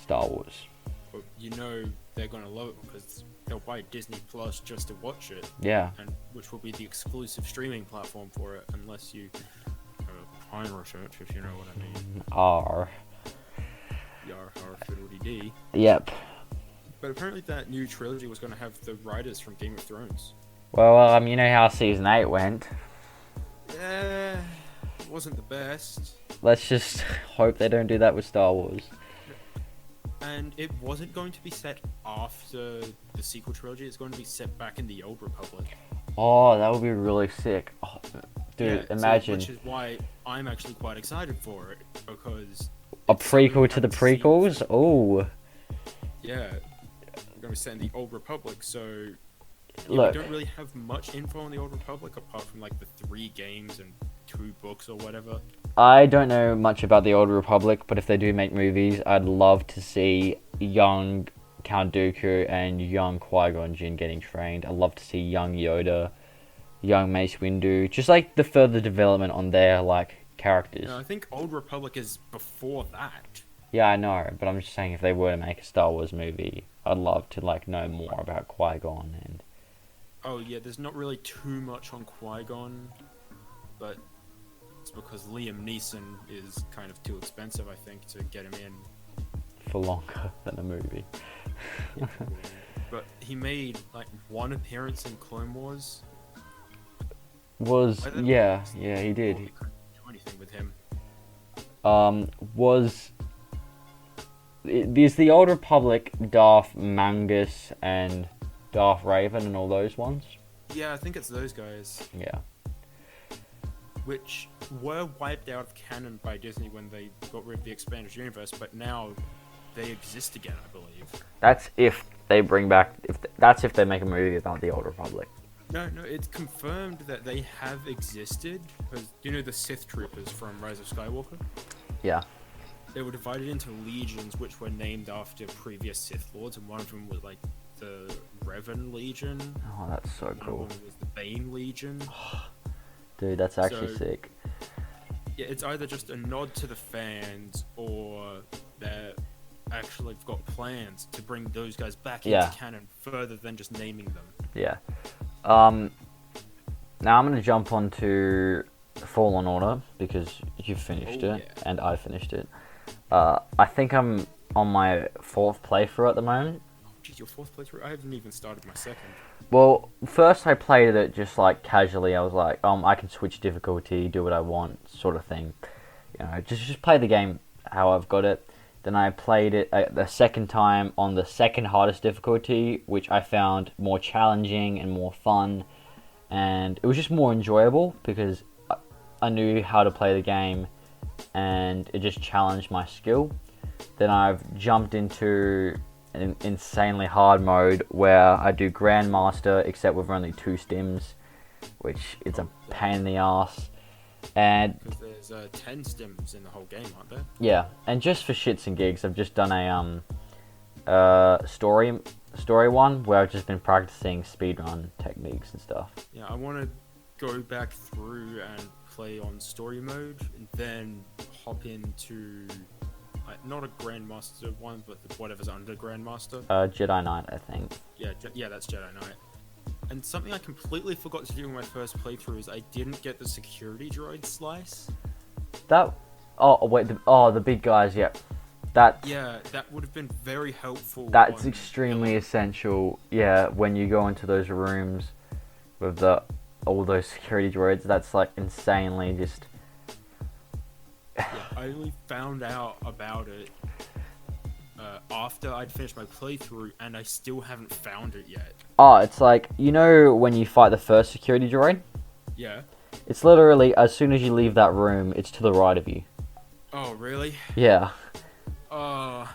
[SPEAKER 1] Star Wars.
[SPEAKER 2] Well, you know they're gonna love it because they'll buy Disney Plus just to watch it.
[SPEAKER 1] Yeah.
[SPEAKER 2] And which will be the exclusive streaming platform for it, unless you pirate it, if you know what I mean.
[SPEAKER 1] R.
[SPEAKER 2] Yar har fiddly dee.
[SPEAKER 1] Yep.
[SPEAKER 2] But apparently that new trilogy was going to have the writers from Game of Thrones.
[SPEAKER 1] Well, you know how season 8 went.
[SPEAKER 2] Yeah, it wasn't the best.
[SPEAKER 1] Let's just hope they don't do that with Star Wars.
[SPEAKER 2] And it wasn't going to be set after the sequel trilogy. It's going to be set back in the Old Republic.
[SPEAKER 1] Oh, that would be really sick. Oh, dude,
[SPEAKER 2] yeah,
[SPEAKER 1] imagine.
[SPEAKER 2] So, which is why I'm actually quite excited for it, because
[SPEAKER 1] a prequel to the prequels? Oh.
[SPEAKER 2] Yeah. We're going to be set in the Old Republic, so
[SPEAKER 1] Look,
[SPEAKER 2] we don't really have much info on the Old Republic apart from like the 3 games and 2 books or whatever.
[SPEAKER 1] I don't know much about the Old Republic, but if they do make movies, I'd love to see young Count Dooku and young Qui-Gon Jinn getting trained. I'd love to see young Yoda, young Mace Windu, just like the further development on their like characters.
[SPEAKER 2] No, I think Old Republic is before that.
[SPEAKER 1] Yeah, I know, but I'm just saying if they were to make a Star Wars movie, I'd love to like know more about Qui-Gon and.
[SPEAKER 2] Oh yeah, there's not really too much on Qui-Gon, but it's because Liam Neeson is kind of too expensive, I think, to get him in.
[SPEAKER 1] For longer than a movie.
[SPEAKER 2] But he made like 1 appearance in Clone Wars.
[SPEAKER 1] Yeah, he did.
[SPEAKER 2] We couldn't do anything with him.
[SPEAKER 1] There's the Old Republic, Darth Mangus and Darth Raven and all those ones?
[SPEAKER 2] Yeah, I think it's those guys.
[SPEAKER 1] Yeah.
[SPEAKER 2] Which were wiped out of canon by Disney when they got rid of the expanded universe, but now they exist again, I believe.
[SPEAKER 1] That's if they bring back... That's if they make a movie about the Old Republic.
[SPEAKER 2] No, it's confirmed that they have existed. Because, you know the Sith Troopers from Rise of Skywalker?
[SPEAKER 1] Yeah.
[SPEAKER 2] They were divided into legions, which were named after previous Sith Lords, and one of them was like the Revan Legion.
[SPEAKER 1] Oh, that's so cool.
[SPEAKER 2] One was the Bane Legion.
[SPEAKER 1] Dude, that's actually sick.
[SPEAKER 2] Yeah, it's either just a nod to the fans, or they're actually got plans to bring those guys back into canon further than just naming them.
[SPEAKER 1] Yeah. Now I'm going to jump onto Fallen Order, because you finished it, and I finished it. I think I'm on my 4th playthrough at the moment.
[SPEAKER 2] Oh, geez, your 4th playthrough? I haven't even started my 2nd.
[SPEAKER 1] Well, first I played it just like casually. I was like, I can switch difficulty, do what I want, sort of thing. You know, just play the game how I've got it. Then I played it the second time on the 2nd hardest difficulty, which I found more challenging and more fun. And it was just more enjoyable because I knew how to play the game and it just challenged my skill. Then I've jumped into an insanely hard mode where I do Grandmaster, except with only 2 stims. which is a
[SPEAKER 2] Oh,
[SPEAKER 1] pain in the ass. And
[SPEAKER 2] because there's 10 stims in the whole game, aren't there?
[SPEAKER 1] yeah, and just for shits and gigs, I've just done a story one where I've just been practicing speedrun techniques and stuff.
[SPEAKER 2] Yeah, I want to go back through and play on story mode, and then hop into not a Grandmaster one, but whatever's under Grandmaster.
[SPEAKER 1] Jedi Knight, I think.
[SPEAKER 2] Yeah, that's Jedi Knight. And something I completely forgot to do in my first playthrough is I didn't get the security droid slice.
[SPEAKER 1] That. Oh wait. The big guys. Yeah. That.
[SPEAKER 2] Yeah, that would have been very helpful.
[SPEAKER 1] That's extremely essential. Yeah, when you go into those rooms with all those security droids, that's like insanely just.
[SPEAKER 2] Yeah, I only found out about it after I'd finished my playthrough, and I still haven't found it yet.
[SPEAKER 1] Oh, it's like, you know when you fight the first security droid?
[SPEAKER 2] Yeah.
[SPEAKER 1] It's literally, as soon as you leave that room, it's to the right of you.
[SPEAKER 2] Oh, really?
[SPEAKER 1] Yeah. I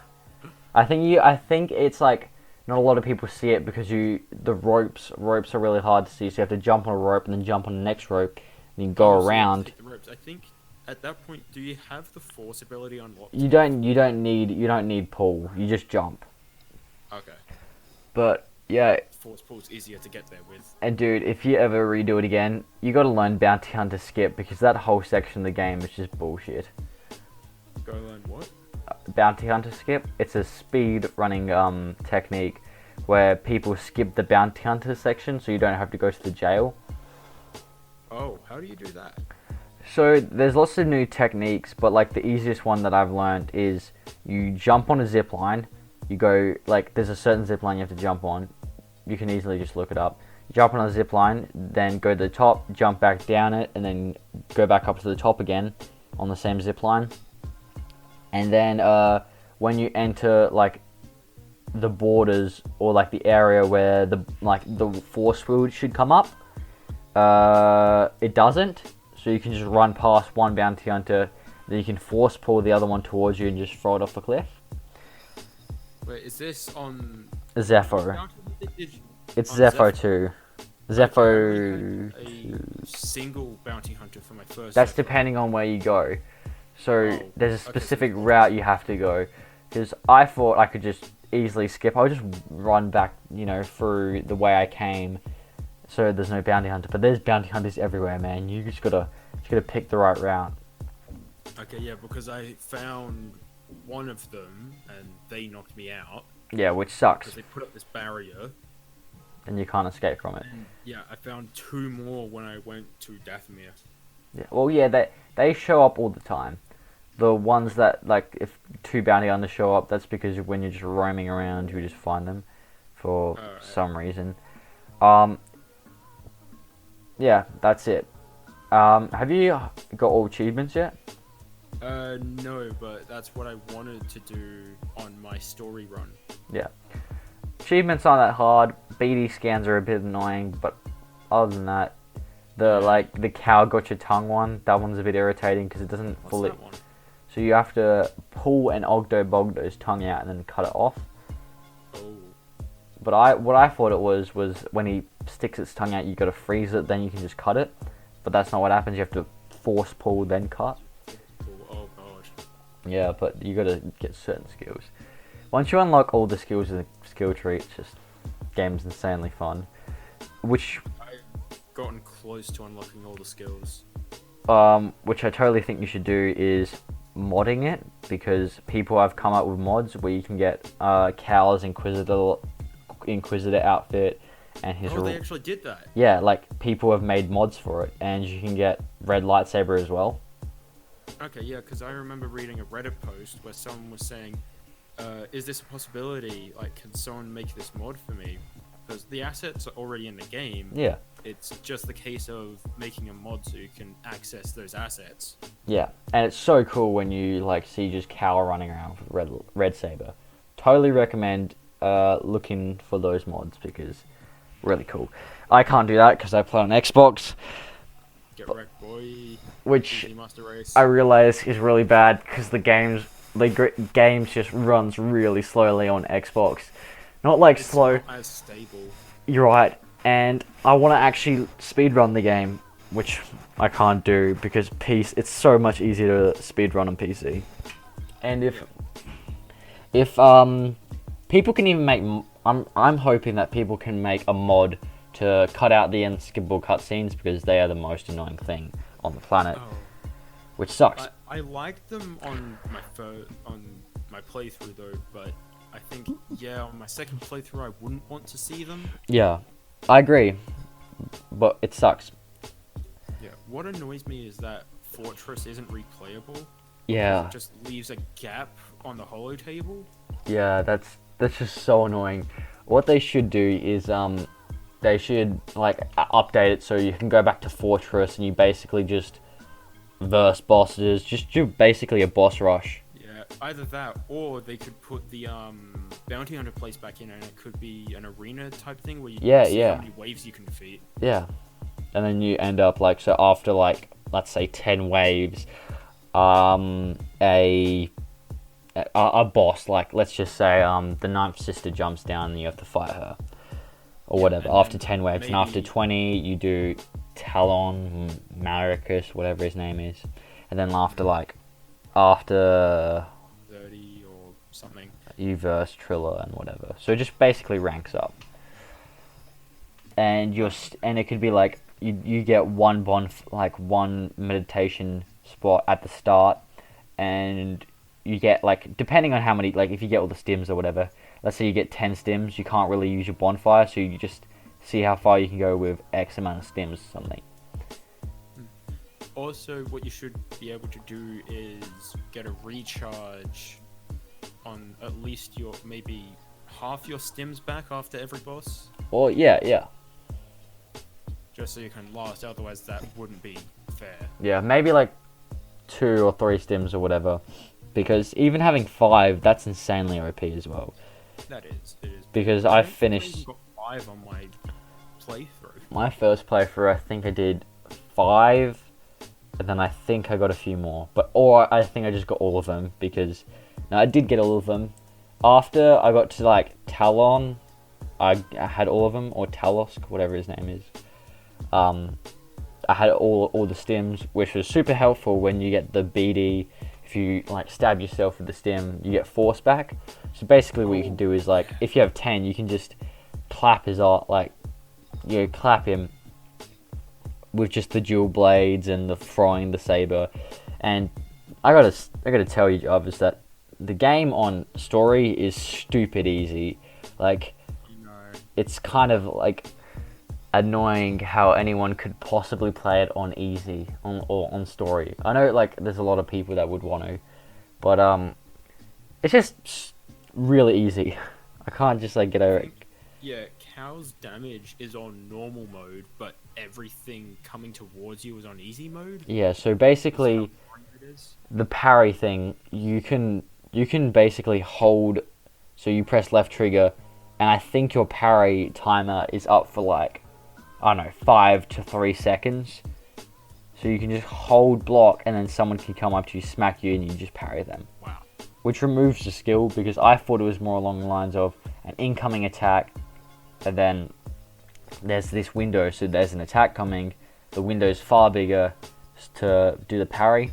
[SPEAKER 1] think it's like, not a lot of people see it because the ropes are really hard to see, so you have to jump on a rope and then jump on the next rope, and you go around.
[SPEAKER 2] The ropes. I think at that point, do you have the force ability unlocked?
[SPEAKER 1] You don't need pull, you just jump.
[SPEAKER 2] Okay.
[SPEAKER 1] But, yeah.
[SPEAKER 2] Force pull's easier to get there with.
[SPEAKER 1] And dude, if you ever redo it again, you gotta learn Bounty Hunter Skip, because that whole section of the game is just bullshit.
[SPEAKER 2] Go learn what?
[SPEAKER 1] Bounty Hunter Skip. It's a speed running technique where people skip the Bounty Hunter section so you don't have to go to the jail.
[SPEAKER 2] Oh, how do you do that?
[SPEAKER 1] So there's lots of new techniques, but like the easiest one that I've learned is you jump on a zip line. You go, like, there's a certain zip line you have to jump on. You can easily just look it up. You jump on a zip line, then go to the top, jump back down it, and then go back up to the top again on the same zip line. And then when you enter like the borders or like the area where the force field should come up, it doesn't. So you can just run past one bounty hunter, then you can force pull the other one towards you and just throw it off a cliff.
[SPEAKER 2] Wait, is this on
[SPEAKER 1] Zepho. It's
[SPEAKER 2] on
[SPEAKER 1] Zepho 2. Zepho
[SPEAKER 2] I only had a single bounty hunter for my first.
[SPEAKER 1] That's
[SPEAKER 2] Zepho.
[SPEAKER 1] depending on where you go. So
[SPEAKER 2] Oh,
[SPEAKER 1] there's a
[SPEAKER 2] okay,
[SPEAKER 1] specific
[SPEAKER 2] so-
[SPEAKER 1] route you have to go. Because I thought I could just easily skip. I would just run back, through the way I came. So there's no bounty hunter. But there's bounty hunters everywhere, man. You just gotta pick the right route.
[SPEAKER 2] Okay, yeah, because I found one of them and they knocked me out
[SPEAKER 1] Yeah, which sucks.
[SPEAKER 2] because they put up this barrier.
[SPEAKER 1] And you can't escape from it.
[SPEAKER 2] And yeah, I found two more when I went to Dathomir.
[SPEAKER 1] Yeah. Well, yeah, they show up all the time. The ones that, like, if two bounty hunters show up, that's because when you're just roaming around, you just find them for some reason. Yeah, that's it. Have you got all achievements yet?
[SPEAKER 2] No, but that's what I wanted to do on my story run.
[SPEAKER 1] Yeah. Achievements aren't that hard. BD scans are a bit annoying, but other than that, the cow got your tongue one, that one's a bit irritating because it doesn't
[SPEAKER 2] What's
[SPEAKER 1] fully.
[SPEAKER 2] that one?
[SPEAKER 1] So you have to pull an Ogdo Bogdo's tongue out and then cut it off.
[SPEAKER 2] Oh.
[SPEAKER 1] But what I thought it was when he sticks its tongue out, you got to freeze it, then you can just cut it. But that's not what happens. You have to force pull, then cut.
[SPEAKER 2] Oh god.
[SPEAKER 1] Yeah, but you got to get certain skills. Once you unlock all the skills in the skill tree, it's just game's insanely fun. Which
[SPEAKER 2] I've gotten close to unlocking all the skills.
[SPEAKER 1] which I totally think you should do is modding it, because people have come up with mods where you can get Cal's Inquisitor outfit and his.
[SPEAKER 2] Oh, they actually did that.
[SPEAKER 1] Yeah, like people have made mods for it, and you can get red lightsaber as well.
[SPEAKER 2] Okay, yeah, because I remember reading a Reddit post where someone was saying, is this a possibility? Like, can someone make this mod for me? Because the assets are already in the game.
[SPEAKER 1] Yeah.
[SPEAKER 2] It's just the case of making a mod so you can access those assets.
[SPEAKER 1] Yeah, and it's so cool when you like see just Cal running around with red saber. Totally recommend looking for those mods because really cool. I can't do that because I play on Xbox,
[SPEAKER 2] Get wrecked, boy.
[SPEAKER 1] which
[SPEAKER 2] Easy Master Race.
[SPEAKER 1] I realize is really bad because the games just runs really slowly on Xbox. Not like
[SPEAKER 2] It's
[SPEAKER 1] slow.
[SPEAKER 2] not as stable.
[SPEAKER 1] You're right. and I want to actually speedrun the game, which I can't do because it's so much easier to speedrun on PC. And if people can even make, I'm hoping that people can make a mod to cut out the unskippable cutscenes because they are the most annoying thing on the planet, which sucks.
[SPEAKER 2] I liked them on my playthrough though, but I think on my second playthrough I wouldn't want to see them.
[SPEAKER 1] Yeah, I agree, but it sucks.
[SPEAKER 2] Yeah, what annoys me is that Fortress isn't replayable.
[SPEAKER 1] Yeah.
[SPEAKER 2] It just leaves a gap on the holo table.
[SPEAKER 1] Yeah, that's just so annoying. What they should do is they should like update it so you can go back to Fortress and you basically just verse bosses, just do basically a boss rush.
[SPEAKER 2] Yeah, either that or they could put the bounty hunter place back in and it could be an arena type thing where you see how many waves you can defeat.
[SPEAKER 1] Yeah. And then you end up like, so after like, let's say 10 waves, a boss, like let's just say the ninth sister jumps down and you have to fight her. Or whatever, after 10 waves, and after 20 you do Talon, Maricus, whatever his name is. And then after
[SPEAKER 2] 30 or something,
[SPEAKER 1] you verse Triller and whatever. So it just basically ranks up. And it could be like you get one meditation spot at the start, and you get like, depending on how many, like if you get all the stims or whatever, let's say you get 10 stims, you can't really use your bonfire, so you just see how far you can go with X amount of stims or something.
[SPEAKER 2] Also, what you should be able to do is get a recharge on at least maybe half your stims back after every boss.
[SPEAKER 1] Well, yeah.
[SPEAKER 2] Just so you can last, otherwise that wouldn't be fair.
[SPEAKER 1] Yeah, maybe like 2 or 3 stims or whatever. Because even having 5, that's insanely OP as well.
[SPEAKER 2] It is.
[SPEAKER 1] Because I finished...
[SPEAKER 2] got 5 on my playthrough.
[SPEAKER 1] My first playthrough, I think I did 5, and then I think I got a few more. Or I think I just got all of them, because... No, I did get all of them. After I got to, like, Talon, I had all of them, or Talosk, whatever his name is. I had all the stims, which was super helpful when you get the BD. If you like stab yourself with the stim, you get force back. So basically what you can do is like, if you have 10, you can just clap his art, like, clap him with just the dual blades and the throwing the saber. And I gotta tell you, Jarvis, that the game on story is stupid easy. Like, it's kind of like annoying how anyone could possibly play it on easy or on story. I know like there's a lot of people that would want to, but it's just really easy. I can't just like get over it.
[SPEAKER 2] Yeah, Cow's damage is on normal mode, but everything coming towards you is on easy mode.
[SPEAKER 1] Yeah, so basically the parry thing, you can basically hold, so you press left trigger, and I think your parry timer is up for like, I don't know, 5 to 3 seconds. So you can just hold block and then someone can come up to you, smack you, and you just parry them.
[SPEAKER 2] Wow.
[SPEAKER 1] Which removes the skill, because I thought it was more along the lines of an incoming attack, and then there's this window, so there's an attack coming, the window's far bigger to do the parry,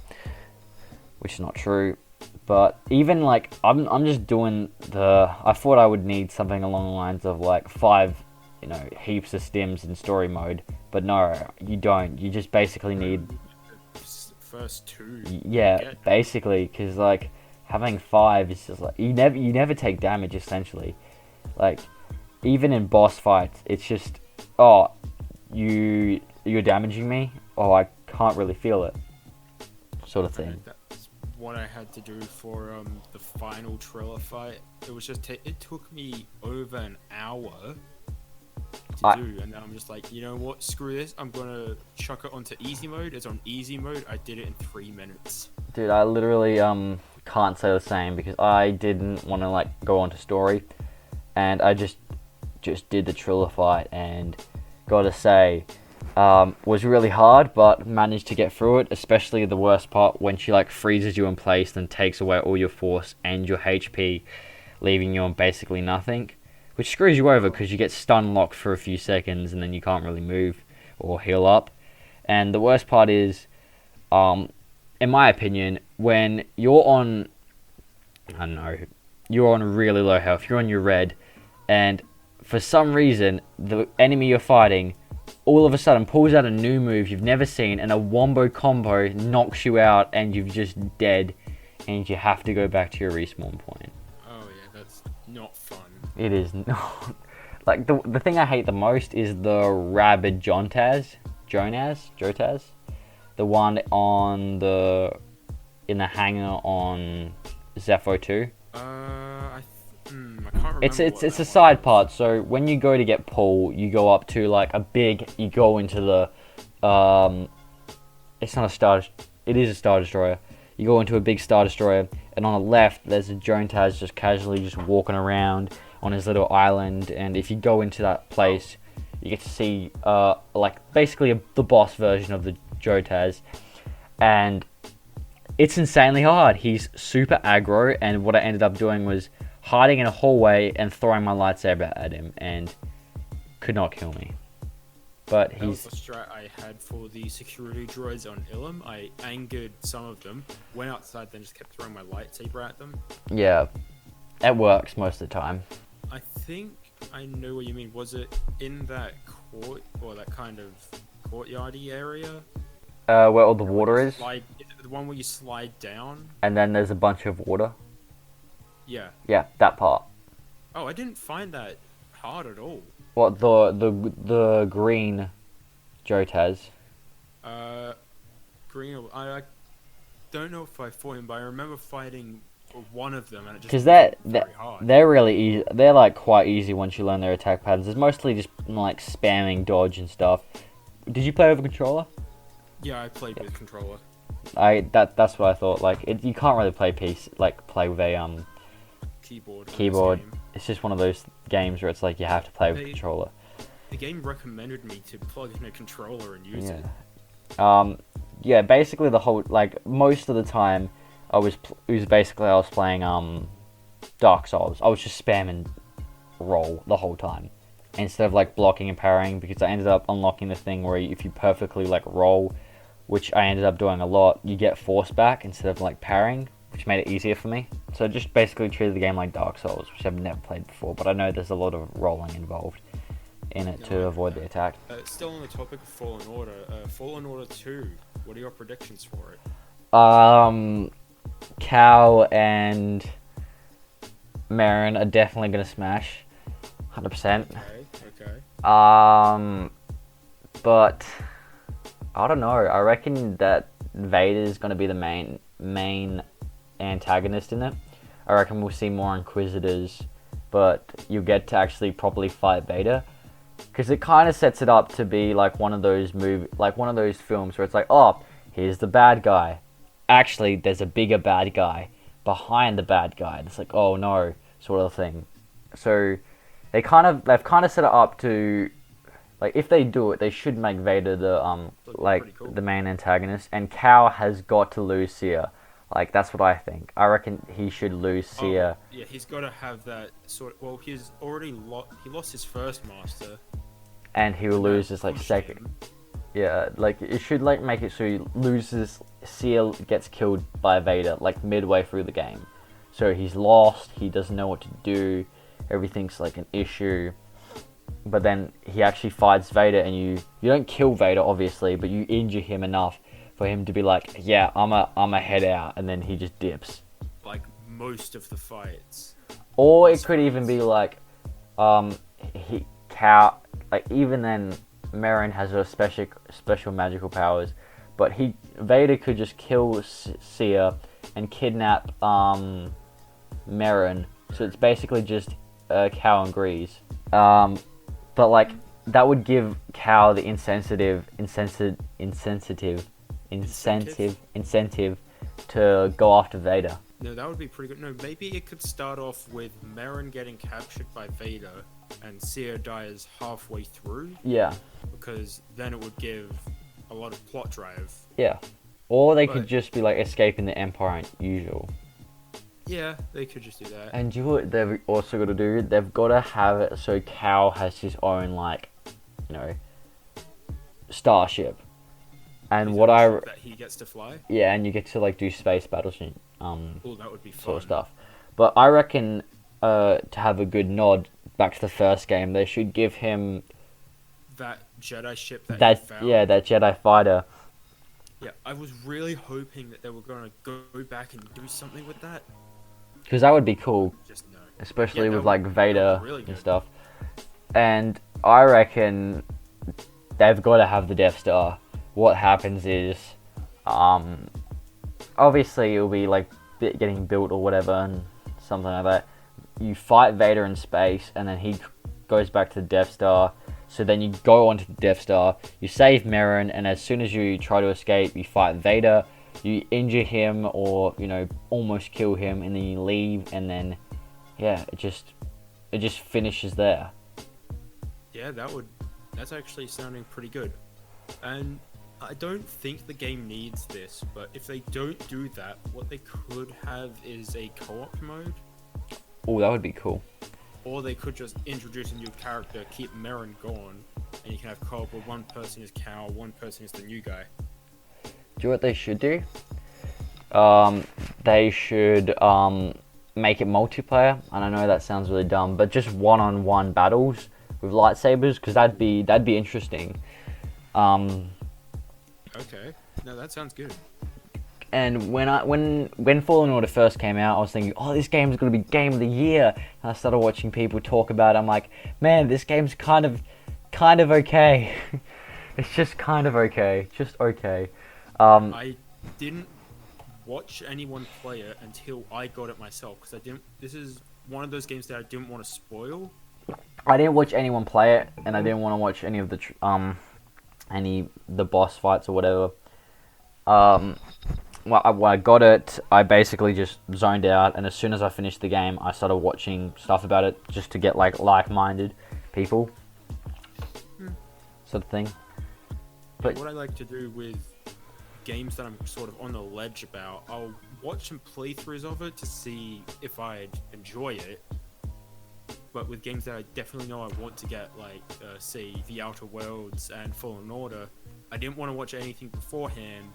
[SPEAKER 1] which is not true. But even like, I'm just doing I thought I would need something along the lines of like 5, heaps of stims in story mode, but no, you don't. You just basically need
[SPEAKER 2] first 2.
[SPEAKER 1] Yeah, basically, because like having 5 is just like you never take damage essentially. Like even in boss fights, it's just you're damaging me, I can't really feel it, sort of thing.
[SPEAKER 2] That's what I had to do for the final Triller fight. It was just it took me over an hour to do, and then I'm just like, you know what, screw this, I'm gonna chuck it onto easy mode. It's on easy mode. I did it in 3 minutes.
[SPEAKER 1] Dude, I literally can't say the same, because I didn't want to like go onto story, and I just did the Triller fight, and gotta say, was really hard, but managed to get through it, especially the worst part when she like freezes you in place and takes away all your force and your HP, leaving you on basically nothing, which screws you over because you get stun locked for a few seconds and then you can't really move or heal up. And the worst part is, in my opinion, when you're on, I don't know, you're on really low health, you're on your red, and for some reason, the enemy you're fighting all of a sudden pulls out a new move you've never seen, and a wombo combo knocks you out, and you're just dead, and you have to go back to your respawn point.
[SPEAKER 2] Oh yeah, that's not fun.
[SPEAKER 1] It is not. Like, the thing I hate the most is the Rabid Jotaz. The one in the hangar on Zepho 2.
[SPEAKER 2] I can't remember.
[SPEAKER 1] It's a side part. So when you go to get Paul, you go up to like you go into the, it's not a star, it is a Star Destroyer. You go into a big Star Destroyer, and on the left there's a Jotaz just casually just walking around on his little island, and if you go into that place, you get to see like basically the boss version of the Jotaz, and it's insanely hard. He's super aggro, and what I ended up doing was hiding in a hallway and throwing my lightsaber at him, and could not kill me. But
[SPEAKER 2] that was the strat I had for the security droids on Ilum. I angered some of them, went outside, then just kept throwing my lightsaber at them.
[SPEAKER 1] Yeah, it works most of the time.
[SPEAKER 2] I think I know what you mean. Was it in that court, or that kind of courtyardy area?
[SPEAKER 1] Where all the water is?
[SPEAKER 2] Is it the one where you slide down?
[SPEAKER 1] And then there's a bunch of water?
[SPEAKER 2] Yeah.
[SPEAKER 1] Yeah, that part.
[SPEAKER 2] Oh, I didn't find that hard at all.
[SPEAKER 1] What, the green Jotaz?
[SPEAKER 2] Green. I don't know if I fought him, but I remember fighting one of them, and it just
[SPEAKER 1] because
[SPEAKER 2] hard.
[SPEAKER 1] they're really easy. They're like quite easy once you learn their attack patterns. It's mostly just like spamming dodge and stuff. Did you play with a controller?
[SPEAKER 2] Yeah, I played with controller.
[SPEAKER 1] That's what I thought. Like you can't really play play with a keyboard. It's just one of those games where it's like you have to play with a controller.
[SPEAKER 2] The game recommended me to plug in a controller and use it.
[SPEAKER 1] Yeah, basically the whole, like, most of the time I was playing Dark Souls. I was just spamming roll the whole time instead of like blocking and parrying, because I ended up unlocking the thing where if you perfectly like roll, which I ended up doing a lot, you get force back instead of like parrying, which made it easier for me. So just basically treated the game like Dark Souls, which I've never played before, but I know there's a lot of rolling involved in it to avoid the attack.
[SPEAKER 2] Still on the topic of Fallen Order, Fallen Order 2, what are your predictions for it?
[SPEAKER 1] Cal and Marin are definitely gonna smash, 100%.
[SPEAKER 2] Okay.
[SPEAKER 1] But I don't know. I reckon that Vader's gonna be the main antagonist in it. I reckon we'll see more Inquisitors, but you get to actually properly fight Vader, because it kind of sets it up to be like one of those films where it's like, oh, here's the bad guy. Actually, there's a bigger bad guy behind the bad guy. It's like, oh no, sort of thing. So they've kind of set it up to, like, if they do it, they should make Vader the the main antagonist, and Cal has got to lose Seer. Like, that's what I think. I reckon he should lose Seer.
[SPEAKER 2] Yeah, he's got to have that sort of, well, he's already he lost his first master.
[SPEAKER 1] And he will lose his, like, second.
[SPEAKER 2] Him.
[SPEAKER 1] Yeah, like, it should, like, make it so he loses, Seer gets killed by Vader, like, midway through the game. So he's lost, he doesn't know what to do, everything's, like, an issue. But then he actually fights Vader, and you don't kill Vader, obviously, but you injure him enough for him to be like, yeah, I'm a head out, and then he just dips.
[SPEAKER 2] Like most of the fights.
[SPEAKER 1] Or it could even be like, even then, Marin has her special magical powers, but Vader could just kill Seer and kidnap Marin. So it's basically just Cal and Grease. But like that would give Cal the incentive to go after Vader.
[SPEAKER 2] No, that would be pretty good. No, maybe it could start off with Marin getting captured by Vader and Seer dies halfway through.
[SPEAKER 1] Yeah.
[SPEAKER 2] Because then it would give a lot of plot drive.
[SPEAKER 1] Yeah. Or they could just be like escaping the Empire and usual.
[SPEAKER 2] Yeah, they could just do that.
[SPEAKER 1] And you know what they've also got to do? They've got to have it so Cal has his own, like, you know, starship. And
[SPEAKER 2] He's
[SPEAKER 1] what
[SPEAKER 2] got a
[SPEAKER 1] I...
[SPEAKER 2] ship that he gets to fly.
[SPEAKER 1] Yeah, and you get to, like, do space battles and,
[SPEAKER 2] Oh, that would be fun.
[SPEAKER 1] sort of stuff. But I reckon, to have a good nod back to the first game, they should give him...
[SPEAKER 2] That Jedi ship that he found.
[SPEAKER 1] Yeah, that Jedi fighter.
[SPEAKER 2] Yeah, I was really hoping that they were going to go back and do something with that.
[SPEAKER 1] Because that would be cool.
[SPEAKER 2] Just no.
[SPEAKER 1] Especially
[SPEAKER 2] Yeah,
[SPEAKER 1] with, like, Vader
[SPEAKER 2] really
[SPEAKER 1] and stuff. And I reckon they've got to have the Death Star. What happens is, obviously it'll be like getting built or whatever and something like that. You fight Vader in space and then he goes back to the Death Star. So then you go onto the Death Star, you save Merrin, and as soon as you try to escape, you fight Vader, you injure him or, you know, almost kill him, and then you leave, and then, yeah, it just finishes there.
[SPEAKER 2] Yeah, that's actually sounding pretty good. And I don't think the game needs this, but if they don't do that, what they could have is a co-op mode.
[SPEAKER 1] Oh, that would be cool.
[SPEAKER 2] Or they could just introduce a new character, keep Merrin gone, and you can have co-op where one person is Cal, one person is the new guy.
[SPEAKER 1] Do you know what they should do? They should make it multiplayer, and I know that sounds really dumb, but just one-on-one battles with lightsabers, because that'd be interesting.
[SPEAKER 2] Okay, no, that sounds good.
[SPEAKER 1] And when Fallen Order first came out, I was thinking, oh, this game's gonna be Game of the Year. And I started watching people talk about it. I'm like, man, this game's kind of okay. It's just kind of okay, just okay.
[SPEAKER 2] I didn't watch anyone play it until I got it myself, because this is one of those games that I didn't want to spoil.
[SPEAKER 1] I didn't watch anyone play it, and I didn't want to watch any of the boss fights or whatever. When I got it, I basically just zoned out, and as soon as I finished the game, I started watching stuff about it just to get like-minded people, sort of thing.
[SPEAKER 2] But what I like to do with games that I'm sort of on the ledge about, I'll watch some playthroughs of it to see if I'd enjoy it. But with games that I definitely know I want to get, like, say, The Outer Worlds and Fallen Order, I didn't want to watch anything beforehand,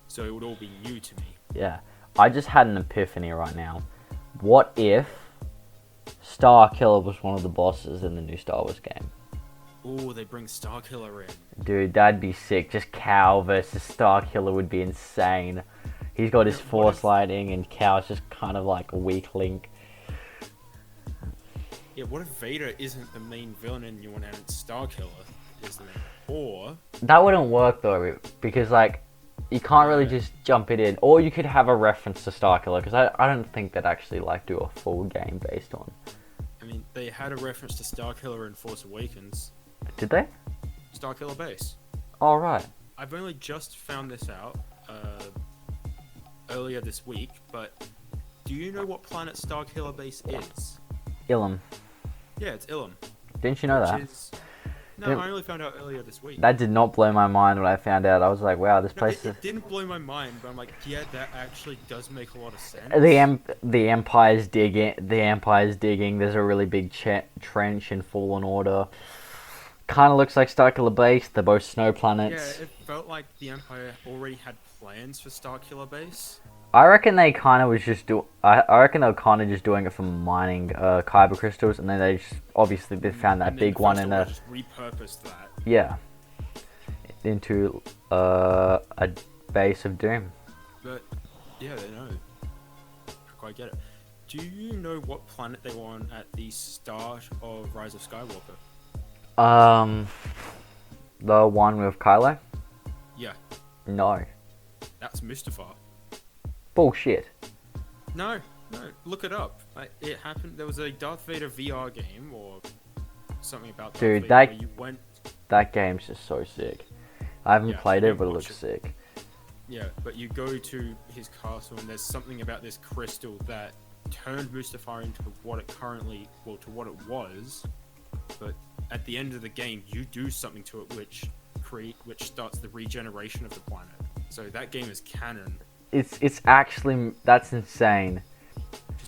[SPEAKER 2] so it would all be new to me.
[SPEAKER 1] Yeah, I just had an epiphany right now. What if Starkiller was one of the bosses in the new Star Wars game?
[SPEAKER 2] Oh, they bring Starkiller in.
[SPEAKER 1] Dude, that'd be sick. Just Cal versus Starkiller would be insane. He's got his force lightning, and Cal's just kind of like a weak link.
[SPEAKER 2] Yeah, what if Vader isn't the main villain in you and it's Starkiller is the main? Or
[SPEAKER 1] that wouldn't work though, because like you can't really just jump it in. Or you could have a reference to Starkiller, because I don't think they'd actually like do a full game based on.
[SPEAKER 2] I mean, they had a reference to Starkiller in Force Awakens.
[SPEAKER 1] Did they?
[SPEAKER 2] Starkiller Base.
[SPEAKER 1] All right.
[SPEAKER 2] I've only just found this out earlier this week, but do you know what planet Starkiller Base is?
[SPEAKER 1] Ilum.
[SPEAKER 2] Yeah, it's Ilum.
[SPEAKER 1] Didn't you know that?
[SPEAKER 2] No, I only found out earlier this week.
[SPEAKER 1] That did not blow my mind when I found out. I was like, wow, this place
[SPEAKER 2] It didn't blow my mind, but I'm like, yeah, that actually does make a lot of sense.
[SPEAKER 1] The Empire's digging. There's a really big trench in Fallen Order. Kind of looks like Starkiller Base. They're both snow planets.
[SPEAKER 2] Yeah, it felt like the Empire already had plans for Starkiller Base.
[SPEAKER 1] I reckon they kind of was just I reckon they were kind of just doing it for mining kyber crystals, and then they just obviously they found that big one in a.
[SPEAKER 2] Just repurposed that.
[SPEAKER 1] Yeah. Into a base of doom.
[SPEAKER 2] But yeah, they know. I quite get it. Do you know what planet they were on at the start of Rise of Skywalker?
[SPEAKER 1] The one with Kylo?
[SPEAKER 2] Yeah.
[SPEAKER 1] No.
[SPEAKER 2] That's Mustafar.
[SPEAKER 1] Bullshit.
[SPEAKER 2] No, look it up. It happened. There was a Darth Vader VR game or something about Darth
[SPEAKER 1] Dude,
[SPEAKER 2] Vader where you went.
[SPEAKER 1] That game's just so sick. I haven't played it, but it looks sick.
[SPEAKER 2] Yeah, but you go to his castle and there's something about this crystal that turned Mustafar into what it currently, well, to what it was. But at the end of the game, you do something to it which starts the regeneration of the planet. So that game is canon.
[SPEAKER 1] It's actually, that's insane.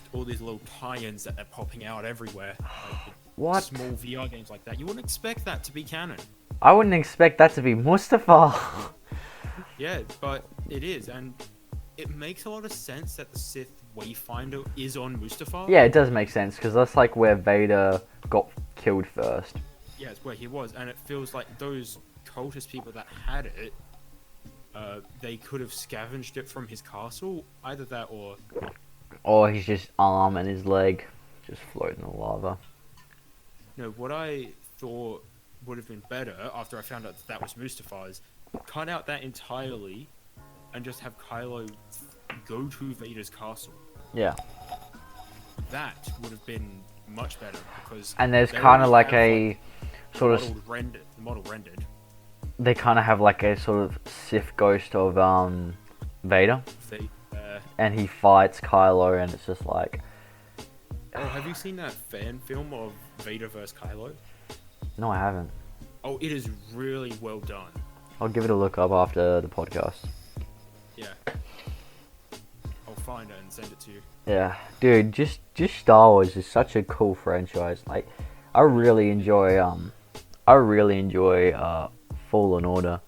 [SPEAKER 2] just all these little tie-ins that are popping out everywhere. Like
[SPEAKER 1] What?
[SPEAKER 2] small VR games like that. You wouldn't expect that to be canon.
[SPEAKER 1] I wouldn't expect that to be Mustafa.
[SPEAKER 2] Yeah, but it is, and it makes a lot of sense that the Sith Wayfinder is on Mustafar.
[SPEAKER 1] Yeah, it does make sense, because that's like where Vader got killed first.
[SPEAKER 2] Yeah, it's where he was, and it feels like those cultist people that had it, they could have scavenged it from his castle. Either that
[SPEAKER 1] Or he's just arm and his leg just floating in the lava.
[SPEAKER 2] No, what I thought would have been better after I found out that was Mustafa's, cut out that entirely and just have Kylo go to Vader's castle.
[SPEAKER 1] Yeah.
[SPEAKER 2] That would have been much better because.
[SPEAKER 1] And there's kind of like a sort of.
[SPEAKER 2] The model rendered.
[SPEAKER 1] They kind of have like a sort of Sith ghost of Vader. And he fights Kylo, and it's just like.
[SPEAKER 2] Oh, have you seen that fan film of Vader vs Kylo?
[SPEAKER 1] No, I haven't.
[SPEAKER 2] Oh, it is really well done.
[SPEAKER 1] I'll give it a look up after the podcast.
[SPEAKER 2] Yeah. I'll find it and send it to you.
[SPEAKER 1] Yeah, dude, just Star Wars is such a cool franchise. Like, I really enjoy Fallen Order.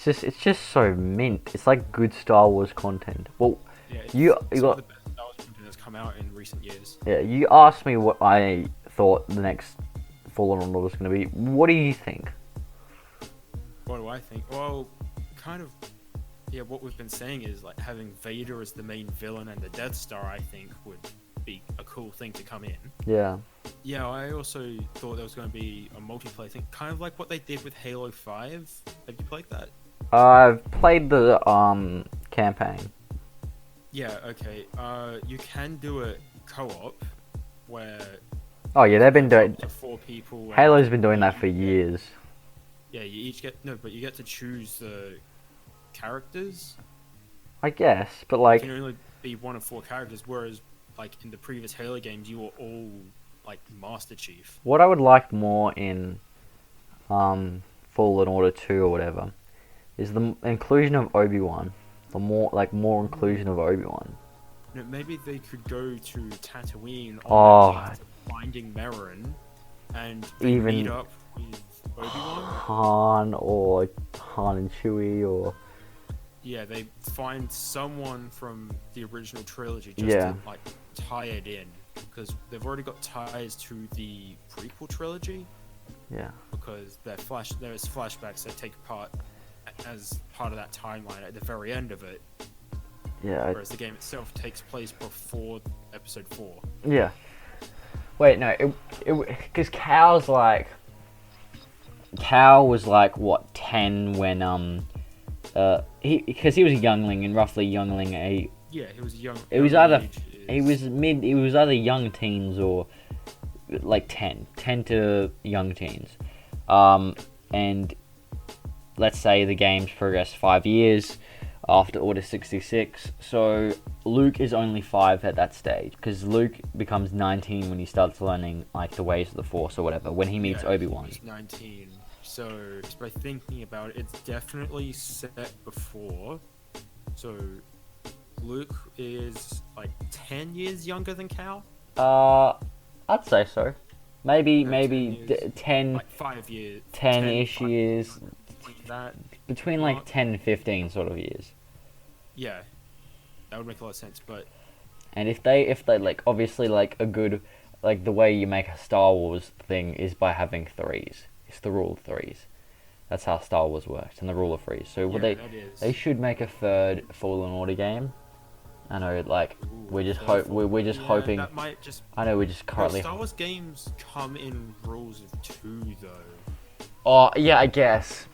[SPEAKER 1] It's just so mint. It's like good Star Wars content. Well,
[SPEAKER 2] yeah,
[SPEAKER 1] you
[SPEAKER 2] got the best Star Wars content that's come out in recent years.
[SPEAKER 1] Yeah, you asked me what I thought the next Fallen Order was going to be. What do you think?
[SPEAKER 2] What do I think? Well, kind of. Yeah, what we've been saying is like having Vader as the main villain and the Death Star. I think would be a cool thing to come in.
[SPEAKER 1] Yeah.
[SPEAKER 2] Yeah, I also thought there was going to be a multiplayer thing, kind of like what they did with Halo 5. Have you played that?
[SPEAKER 1] I've played the campaign.
[SPEAKER 2] Yeah. Okay. You can do it co-op, where.
[SPEAKER 1] Oh yeah, they've been doing.
[SPEAKER 2] Up to 4 people.
[SPEAKER 1] Halo's been doing that for years.
[SPEAKER 2] Yeah, you each get but you get to choose the characters.
[SPEAKER 1] I guess, but like.
[SPEAKER 2] You can only be one of 4 characters, whereas like in the previous Halo games, you were all like Master Chief.
[SPEAKER 1] What I would like more in Fallen Order 2 or whatever is the inclusion of Obi-Wan. The more inclusion of Obi-Wan.
[SPEAKER 2] You know, maybe they could go to Tatooine
[SPEAKER 1] Oh.
[SPEAKER 2] finding Merrin and
[SPEAKER 1] Even
[SPEAKER 2] meet up with Obi-Wan.
[SPEAKER 1] Han and Chewie or.
[SPEAKER 2] Yeah, they find someone from the original trilogy just
[SPEAKER 1] Yeah.
[SPEAKER 2] to like tie it in, because they've already got ties to the prequel trilogy.
[SPEAKER 1] Yeah.
[SPEAKER 2] Because there's flashbacks that take part as part of that timeline at the very end of it.
[SPEAKER 1] Yeah.
[SPEAKER 2] Whereas the game itself takes place before Episode 4.
[SPEAKER 1] Yeah. Wait, no, because Cal was like what 10 when because he was a youngling and roughly youngling a.
[SPEAKER 2] Yeah, he was young.
[SPEAKER 1] It was either he was either young teens or like 10 to young teens, and let's say the game's progressed 5 years after Order 66, so Luke is only 5 at that stage, because Luke becomes 19 when he starts learning like the ways of the Force or whatever, when he meets Obi-Wan.
[SPEAKER 2] He's 19, so just by thinking about it, it's definitely set before. So Luke is like 10 years younger than Cal?
[SPEAKER 1] I'd say so. Maybe 10
[SPEAKER 2] like 5 years.
[SPEAKER 1] 10-ish years.
[SPEAKER 2] That
[SPEAKER 1] Between like 10 and 15 sort of years.
[SPEAKER 2] Yeah. That would make a lot of sense, but
[SPEAKER 1] and if they like, obviously, like a good, like the way you make a Star Wars thing is by having 3s. It's the rule of 3s. That's how Star Wars works, and the rule of 3s. So
[SPEAKER 2] yeah,
[SPEAKER 1] they should make a 3rd Fallen Order game. I know, like we're just hoping.
[SPEAKER 2] That might just.
[SPEAKER 1] I know we're just currently.
[SPEAKER 2] Star Wars games come in rules of 2 though.
[SPEAKER 1] Oh yeah, I guess.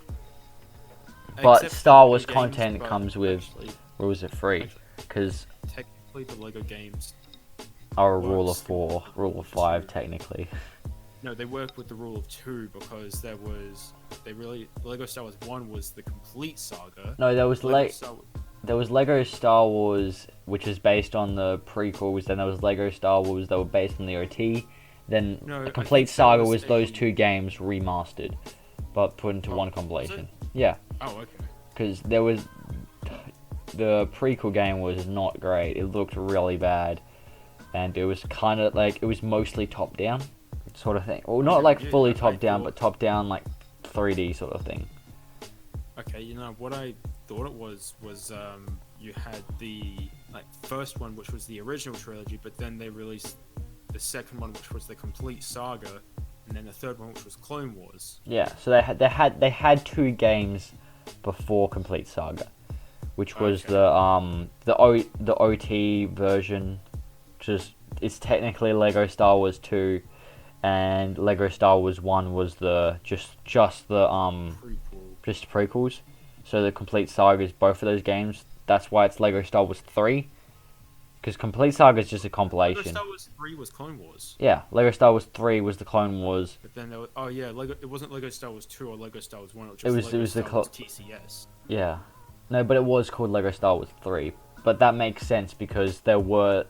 [SPEAKER 1] But
[SPEAKER 2] Except
[SPEAKER 1] Star Wars
[SPEAKER 2] games,
[SPEAKER 1] content
[SPEAKER 2] but
[SPEAKER 1] comes with
[SPEAKER 2] actually,
[SPEAKER 1] rules of 3, because
[SPEAKER 2] technically the Lego games
[SPEAKER 1] are a rule of
[SPEAKER 2] works
[SPEAKER 1] 4, rule of 5 technically.
[SPEAKER 2] No, they work with the rule of 2 because Lego Star Wars 1 was the complete saga.
[SPEAKER 1] No, there was Lego Star Wars, which was based on the prequels. Then there was Lego Star Wars that were based on the OT. Then the complete saga was those 2 games remastered, but put into one compilation. Yeah.
[SPEAKER 2] Oh, okay.
[SPEAKER 1] Because the prequel game was not great. It looked really bad. and it was kind of like it was mostly top down sort of thing. Well, not like fully top down, but top down like 3D sort of thing.
[SPEAKER 2] Okay, you know what I thought it was you had the like first one, which was the original trilogy, but then they released the second one, which was the complete saga, and then the third one, which was Clone Wars.
[SPEAKER 1] Yeah, so they had 2 games before Complete Saga, which was the OT version, which is it's technically Lego Star Wars 2, and Lego Star Wars 1 was the just the just prequels. So the Complete Saga is both of those games. That's why it's Lego Star Wars 3. Because Complete Saga is just a compilation.
[SPEAKER 2] Lego Star Wars 3 was Clone Wars.
[SPEAKER 1] Yeah, Lego Star Wars 3 was the Clone Wars.
[SPEAKER 2] But then it wasn't Lego Star Wars 2 or Lego Star Wars 1. It was Star Wars TCS.
[SPEAKER 1] Yeah, no, but it was called Lego Star Wars 3. But that makes sense because there was